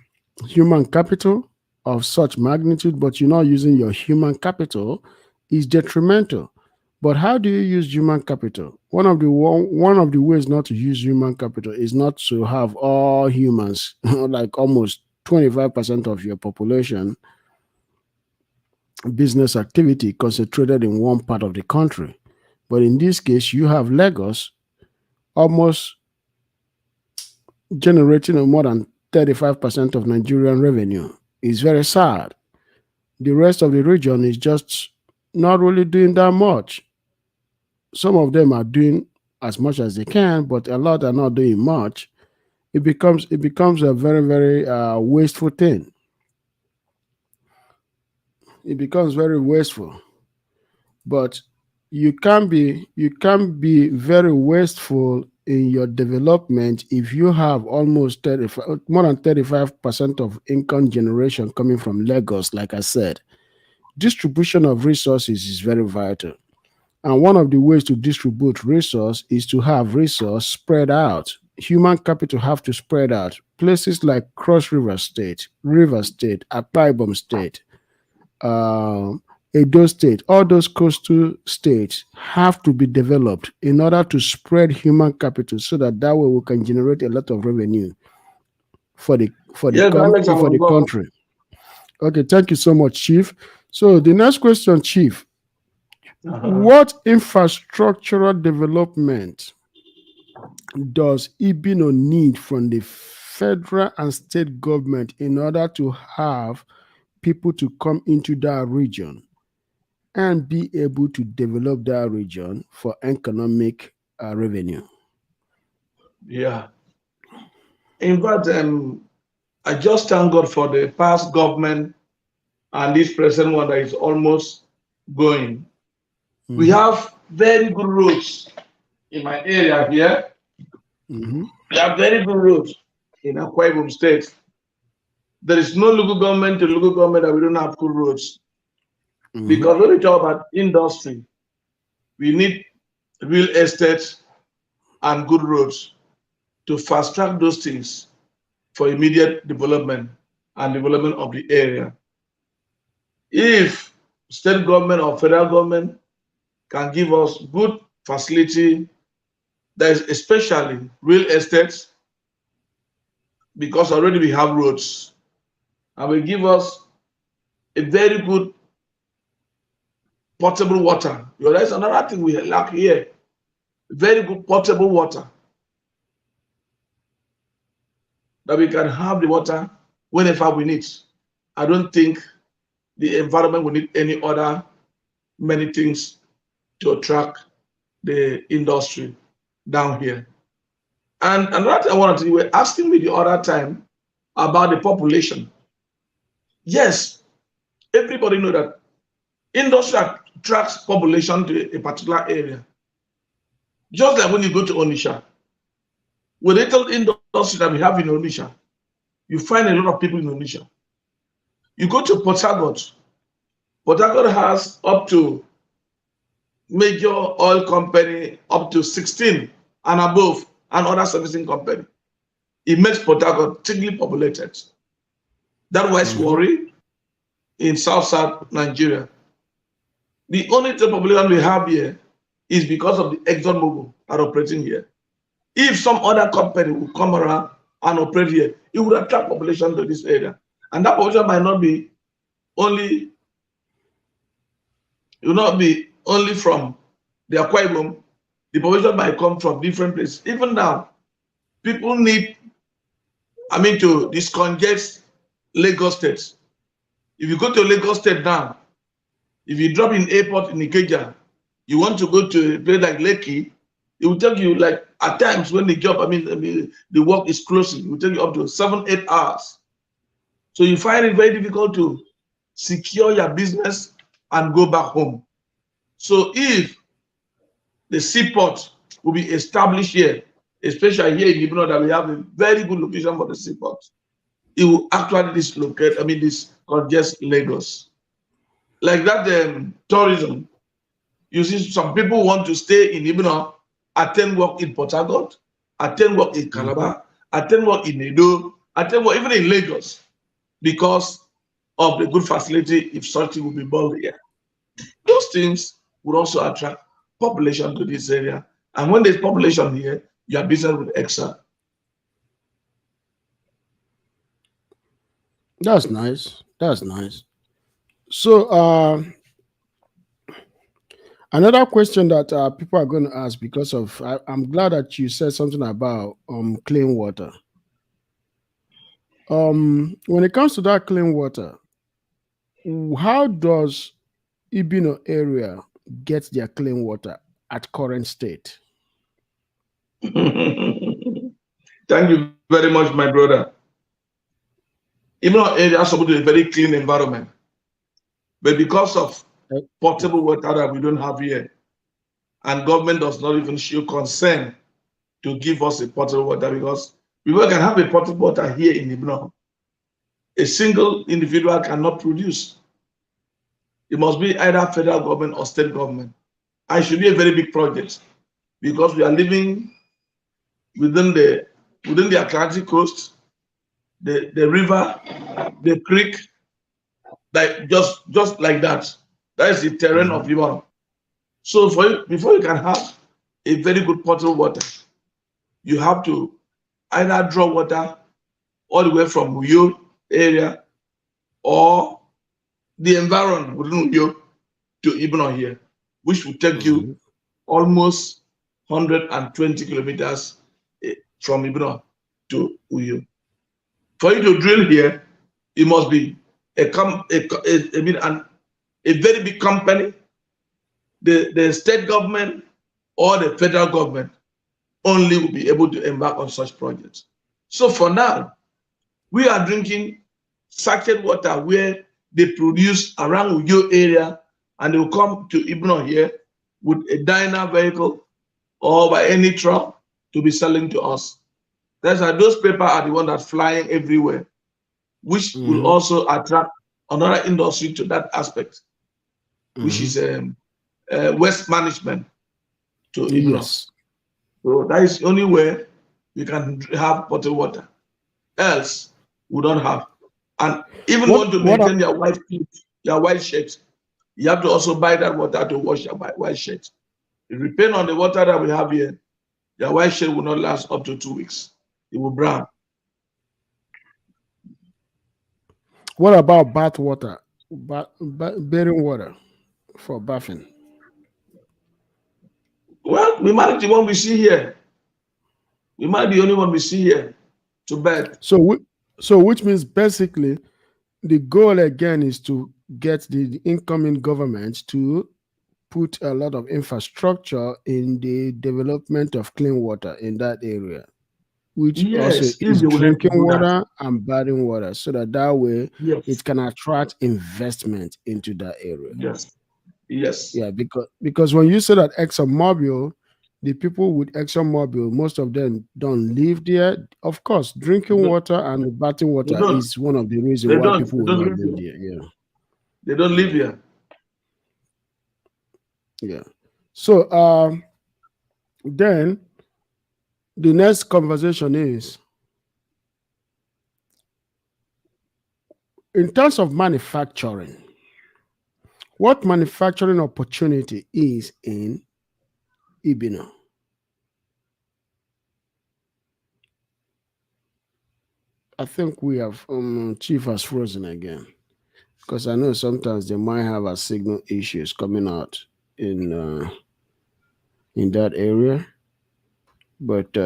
human capital of such magnitude, but you're not using your human capital, is detrimental. But how do you use human capital? One of the ways not to use human capital is not to have all humans, like almost 25% of your population, business activity concentrated in one part of the country. But in this case, you have Lagos almost generating more than 35% of Nigerian revenue. It's very sad. The rest of the region is just not really doing that much. Some of them are doing as much as they can, but a lot are not doing much. It becomes a very wasteful thing. It becomes very wasteful. But you can be very wasteful in your development if you have almost 35, more than 35% of income generation coming from Lagos. Like I said, distribution of resources is very vital. And one of the ways to distribute resource is to have resource spread out. Human capital have to spread out. Places like Cross River State, Akwa Ibom State, um, Edo State, all those coastal states have to be developed in order to spread human capital so that way we can generate a lot of revenue Yes, Alex, I'm for on the board. country. Okay, thank you so much, Chief. So the next question, Chief, Uh-huh. what infrastructural development does Ibino need from the federal and state government in order to have people to come into that region and be able to develop that region for economic revenue? Yeah. In fact, I just thank God for the past government and this present one that is almost going. We Hmm. have very good roads in my area here. Hmm. We have very good roads in Akwa Ibom State. There is no local government to local government that we don't have good roads. Hmm. Because when we talk about industry, we need real estate and good roads to fast track those things for immediate development and development of the area. If state government or federal government can give us good facility, that is especially real estate, because already we have roads, and will give us a very good potable water. You know, that's another thing we lack here. Very good potable water that we can have the water whenever we need. I don't think the environment will need any other many things to attract the industry down here. And another thing I wanted to, you were asking me the other time about the population. Yes, everybody know that industry attracts population to a particular area. Just like when you go to Onisha, with the little industry that we have in Onisha, you find a lot of people in Onisha. You go to Port Harcourt. Port Harcourt has up to major oil company up to 16 and above, and other servicing company. It makes Port Harcourt thickly populated. That was Hmm. worry in South Nigeria. The only population we have here is because of the Exxon Mobil are operating here. If some other company would come around and operate here, it would attract population to this area. And that population might not be only, it will not be only from the Akwa Ibom. The population might come from different places. Even now, people need, to discongest Lagos State. If you go to Lagos State now, if you drop in airport in Ikeja, you want to go to a place like Lekki, it will take you like at times when the job, the work is closing, it will take you up to 7, 8 hours So you find it very difficult to secure your business and go back home. So if the seaport will be established here, especially here in Ibeno, that we have a very good location for the seaport, it will actually dislocate, this congest Lagos. Like that tourism, you see some people want to stay in Ibeno, attend work in Port Harcourt, attend work in Calabar, attend work in Edo, attend work even in Lagos, because of the good facility if such thing will be built here. Those things would also attract population to this area. And when there's population here, your business will excel. That's nice. That's nice. So, another question that people are going to ask, because of I'm glad that you said something about clean water. When it comes to that clean water, how does Ibeno area get their clean water at current state? Thank you very much, my brother. Ibeno area is supposed to be a very clean environment. But because of potable water that we don't have here, and government does not even show concern to give us a potable water, because we can have a potable water here in Ibeno. A single individual cannot produce. It must be either federal government or state government. And it should be a very big project, because we are living within the Atlantic coast, the river, the creek, like just like that. That is the terrain of Ibom. So before you can have a very good potable water, you have to either draw water all the way from Uyo area or the environment within Uyo to Ibeno here, which will take you almost 120 kilometers from Ibeno to Uyo. For you to drill here, it must be a very big company, the state government or the federal government only will be able to embark on such projects. So for now, we are drinking sachet water where they produce around Uyo area, and they will come to Ibeno here with a diner vehicle or by any truck to be selling to us. That's why those papers are the ones that flying everywhere, which will also attract another industry to that aspect, which is waste management to Ibeno. Yes. So that is the only way we can have potable water. Else, we don't have. And even want to maintain your white shirt, you have to also buy that water to wash your white shirt. If you depend on the water that we have here, your white shirt will not last up to 2 weeks. It will brown. What about bath water, bathing water for bathing? Well, we might be the one we see here. We might be the only one we see here to bed. So which means basically the goal again is to get the incoming government to put a lot of infrastructure in the development of clean water in that area, which also is drinking water and bathing water, so that way it can attract investment into that area. Yes. Yeah, because when you say that ExxonMobil, the people with ExxonMobil, most of them don't live there. Of course, drinking water and bathing water is one of the reasons why people will not live there. Yeah, they don't live here. Yeah. So then the next conversation is, in terms of manufacturing, what manufacturing opportunity is in Ibeno? I think we have Chief has frozen again, because I know sometimes they might have a signal issues coming out in that area. But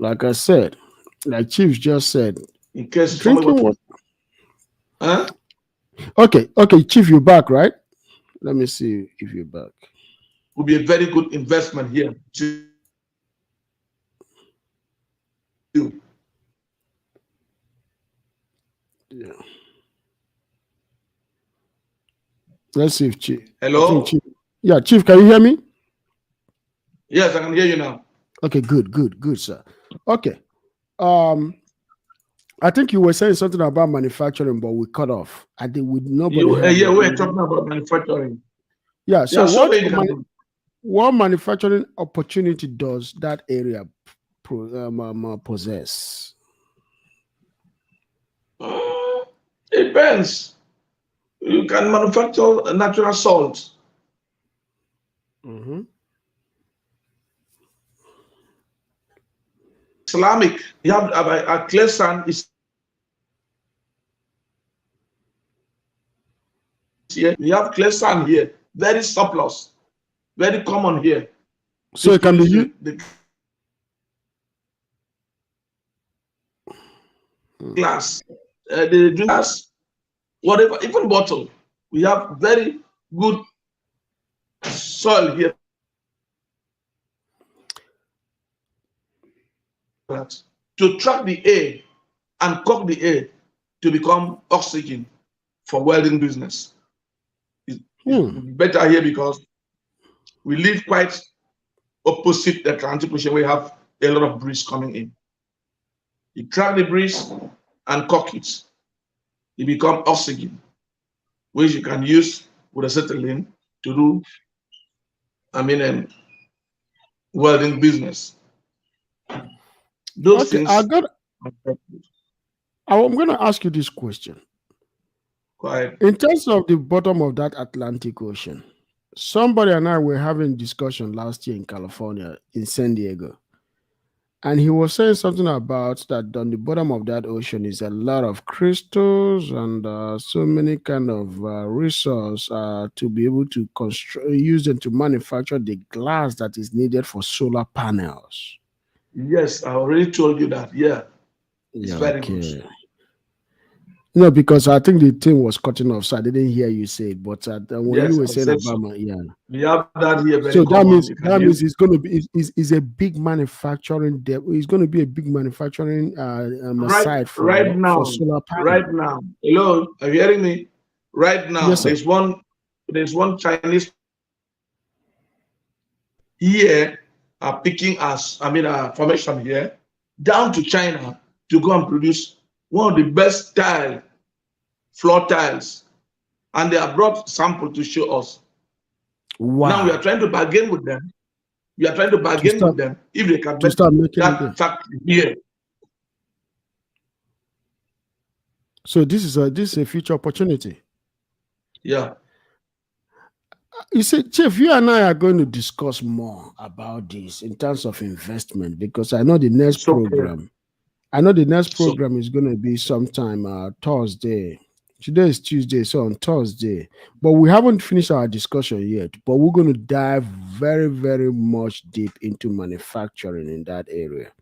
like I said, like Chief just said, in case drinking water. Huh? Okay, Chief, you're back, right? Let me see if you're back. Will be a very good investment here. Yeah. Let's see if Chief. I think Hello? Chief. Yeah, Chief, can you hear me? Yes, I can hear you now. Okay, good, sir. Okay. Um, I think you were saying something about manufacturing, but we cut off. I think nobody heard Yeah, what we're you. talking about manufacturing. Yeah. There So are so many you can do. what manufacturing opportunity does that area possess? Mm, Depends. You can manufacture natural salt, Mm-hmm. Islamic. You have a clear sand is here. We have clear sand here. Very surplus. Very common here. So This it can be produce used. the glass. They drink glass, whatever, even bottle. We have very good soil here. To track the air and cook the air to become oxygen for welding business. It's Hmm. better here because we live quite opposite the Atlantic Ocean. We have a lot of breeze coming in. You track the breeze and cook it. It becomes oxygen, which you can use with acetylene to do, I mean, welding business. Those Okay, things are I'm going to ask you this question. quite. In terms of the bottom of that Atlantic Ocean, somebody and I were having a discussion last year in California, in San Diego, and he was saying something about that on the bottom of that ocean is a lot of crystals and so many kind of resource to be able to use them to manufacture the glass that is needed for solar panels. Yes, I already told you that. Yeah, it's Yeah, very good. okay. No, because I think the thing was cutting off, so I didn't hear you say it. But when you Yes, were I saying said about so. yeah, We have that here very so common. You can that use means it's going to be is a big manufacturing. It's going to be a big manufacturing right site right for now. solar panel. Right now. Hello, are you hearing me? Right now, Yes, sir. there's one Chinese here picking us, I mean, formation here, down to China to go and produce one of the best floor tiles. And they have brought sample to show us. Now we are Wow. trying to bargain with them. We are trying to To bargain start with them if they can to make start making it there. that factory here. So this is a future opportunity. Yeah. You see, Chief, you and I are going to discuss more about this in terms of investment because I know the next It's okay. program. I know the next So program is going to be sometime Thursday. Today is Tuesday, so on Thursday. But we haven't finished our discussion yet. But we're going to dive very, very much deep into manufacturing in that area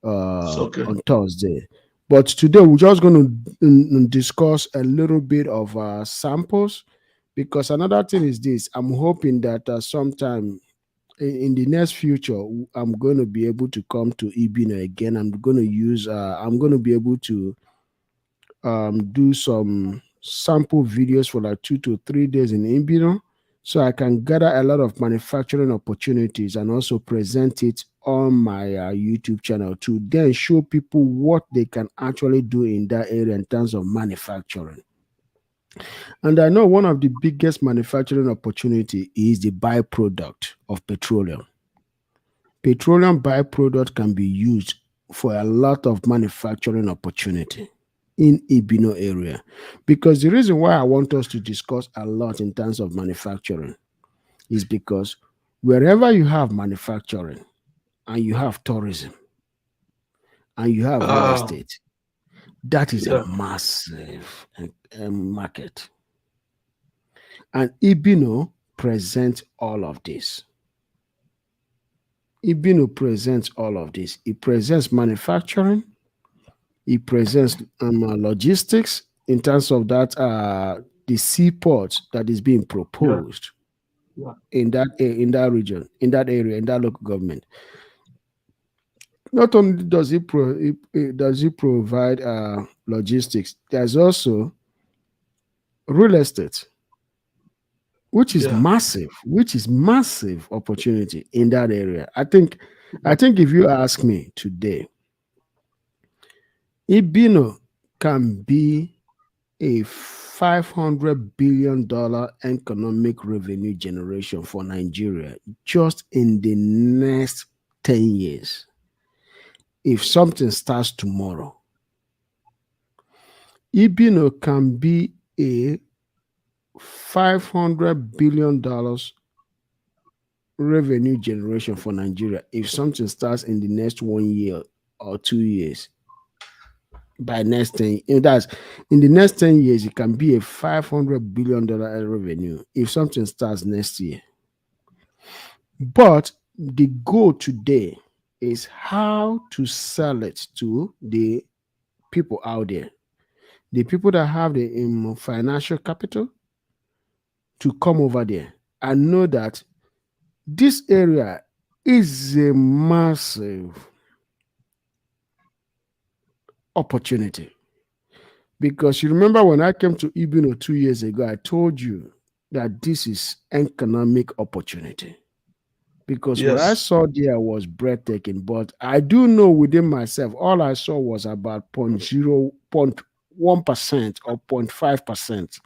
it's okay. on Thursday. But today we're just going to discuss a little bit of samples because another thing is this. I'm hoping that sometime in the next future, I'm going to be able to come to Ibeno again. I'm going to be able to do some sample videos for like 2 to 3 days in Ibeno so I can gather a lot of manufacturing opportunities and also present it on my YouTube channel to then show people what they can actually do in that area in terms of manufacturing. And I know one of the biggest manufacturing opportunity is the byproduct of petroleum. Petroleum byproduct can be used for a lot of manufacturing opportunity in Ibino area. Because the reason why I want us to discuss a lot in terms of manufacturing is because wherever you have manufacturing and you have tourism and you have real Uh, estate, that is a yeah. massive market. And Ibino presents all of this. Ibino presents all of this. It presents manufacturing. It presents logistics in terms of that the seaport that is being Yeah. proposed Yeah. in that region, in that area, in that local government. Not only does does it provide logistics, there's also real estate. Yeah. which is massive opportunity in that area. I think if you ask me today, Ibino can be a $500 billion economic revenue generation for Nigeria just in the next 10 years. If something starts tomorrow, Ibino can be a $500 billion revenue generation for Nigeria if something starts in the next 1 year or 2 years. By next 10, that's in the next 10 years, it can be a $500 billion revenue if something starts next year. But the goal today is how to sell it to the people out there, the people that have the financial capital to come over there and know that this area is a massive opportunity. Because you remember when I came to Ibino 2 years ago, I told you that this is economic opportunity. Because what I Yes. saw there was breathtaking. But I do know within myself, all I saw was about 0.1% or 0.5%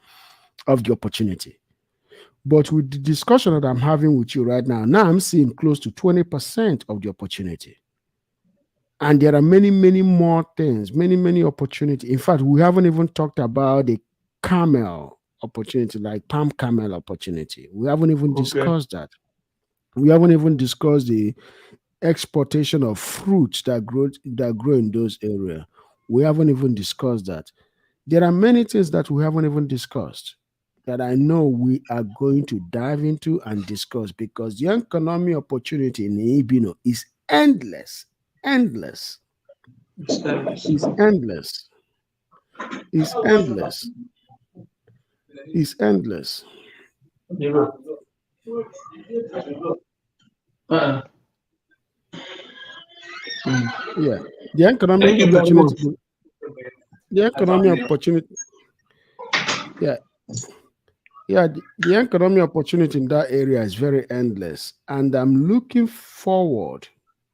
of the opportunity. But with the discussion that I'm having with you right now I'm seeing close to 20% of the opportunity. And there are many, many more things, many, many opportunities. In fact, we haven't even talked about the camel opportunity, like palm camel opportunity. We haven't even Okay. discussed that. We haven't even discussed the exportation of fruits that grow in those areas. We haven't even discussed that. There are many things that we haven't even discussed that I know we are going to dive into and discuss because the economic opportunity in Ibino is endless, endless, It's endless. is endless, is endless, is endless. Yeah. Uh, mm. Yeah, the economic Thank you very opportunity, much. the economic opportunity, yeah, yeah, the economic opportunity in that area is very endless, and I'm looking forward,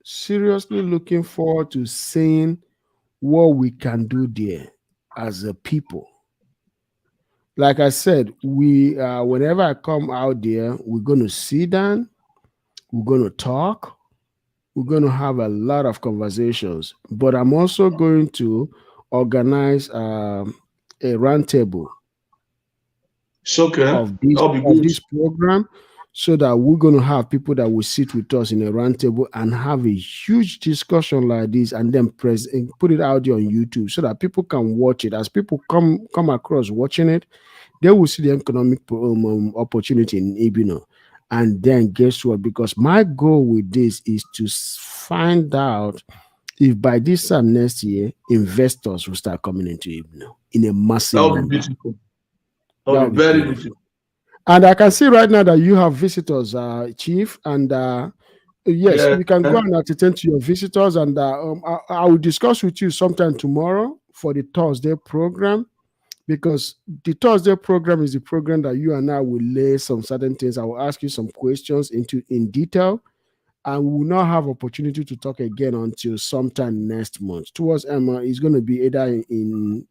seriously looking forward to seeing what we can do there as a people. Like I said, we whenever I come out there, we're going to sit down, we're going to talk, we're going to have a lot of conversations. But I'm also going to organize a roundtable It's okay. of this That'll be of good. this program so that we're going to have people that will sit with us in a roundtable and have a huge discussion like this and then press and put it out there on YouTube so that people can watch it. As people come across watching it, they will see the economic opportunity in Ibino. And then guess what? Because my goal with this is to find out if by this time next year, investors will start coming into Ibino in a massive That'll be number. beautiful. That That'll would be be very beautiful. beautiful. And I can see right now that you have visitors, Chief, and yes, Yeah. we can go and attend to your visitors. And I will discuss with you sometime tomorrow for the Thursday program because the Thursday program is the program that you and I will lay some certain things. I will ask you some questions into in detail, and we will not have opportunity to talk again until sometime next month. Towards Emma, it's going to be either and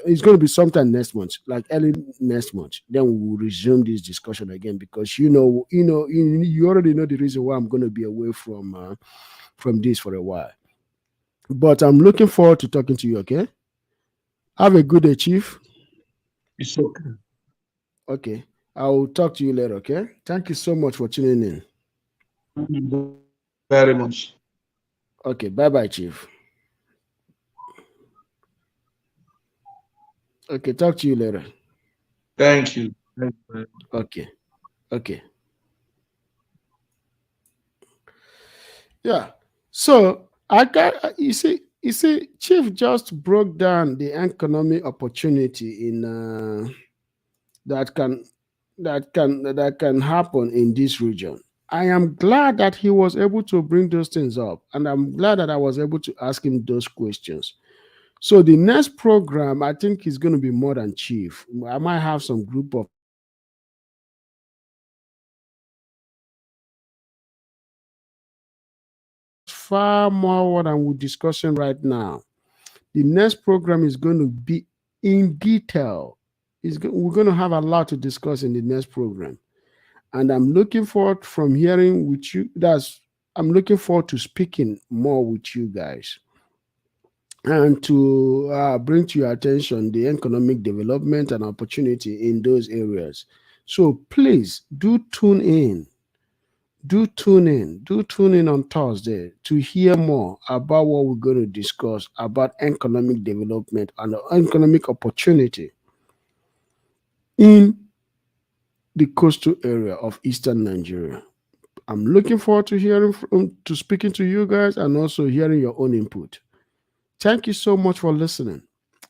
it's going to be sometime next month, like early next month. Then we will resume this discussion again because you already know the reason why I'm going to be away from this for a while. But I'm looking forward to talking to you. Okay, have a good day, Chief. It's okay. Okay, I will talk to you later. Okay, thank you so much for tuning in. Thank you very much. Okay, bye bye, Chief. Okay, talk to you later. Thank you. Thank you. Okay, okay. Yeah. So I got you see, Chief just broke down the economic opportunity in that can that can happen in this region. I am glad that he was able to bring those things up, and I'm glad that I was able to ask him those questions. So the next program, I think, is going to be more than Chief. I might have some group of far more than we're discussing right now. The next program is going to be in detail. We're going to have a lot to discuss in the next program. And I'm looking forward from hearing with you. I'm looking forward to speaking more with you guys and to bring to your attention the economic development and opportunity in those areas. So please do tune in on Thursday to hear more about what we're going to discuss about economic development and the economic opportunity in the coastal area of eastern Nigeria. I'm looking forward to to speaking to you guys and also hearing your own input. Thank you so much for listening.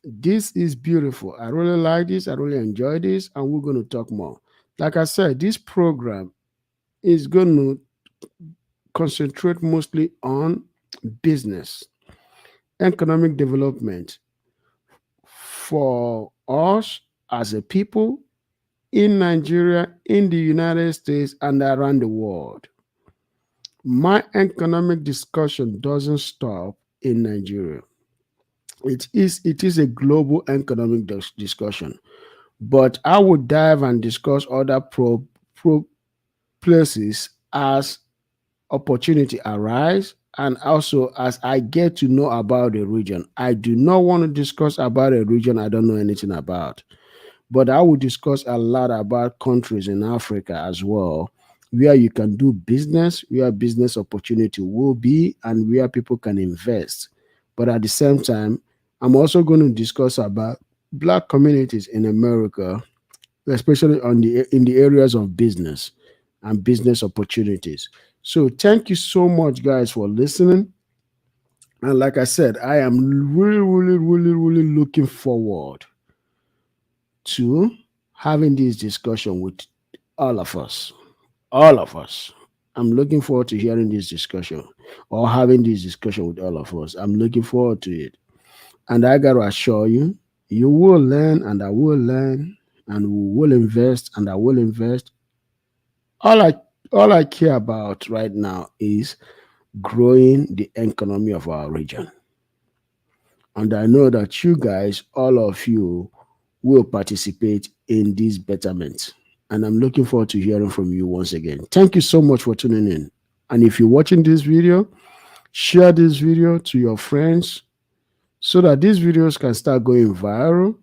This is beautiful. I really like this. I really enjoy this, and we're going to talk more. Like I said, this program is going to concentrate mostly on business, economic development for us as a people in Nigeria, in the United States, and around the world. My economic discussion doesn't stop in Nigeria. It is a global economic discussion, but I would dive and discuss other pro places as opportunity arise and also as I get to know about the region. I do not want to discuss about a region I don't know anything about, but I will discuss a lot about countries in Africa as well, where you can do business, where business opportunity will be, and where people can invest. But at the same time, I'm also going to discuss about black communities in America, especially in the areas of business and business opportunities. So thank you so much, guys, for listening. And like I said, I am really, really, really, really looking forward to having this discussion with all of us. All of us. I'm looking forward to hearing this discussion or having this discussion with all of us. I'm looking forward to it. And I got to assure you, you will learn and I will learn and we will invest and I will invest. All I all I care about right now is growing the economy of our region. And I know that you guys, all of you, will participate in this betterment. And I'm looking forward to hearing from you once again. Thank you so much for tuning in. And if you're watching this video, share this video to your friends so that these videos can start going viral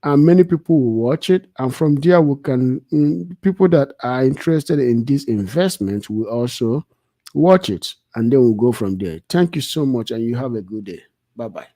and many people will watch it. And from there, we can, people that are interested in this investment will also watch it. And then we'll go from there. Thank you so much and you have a good day. Bye bye.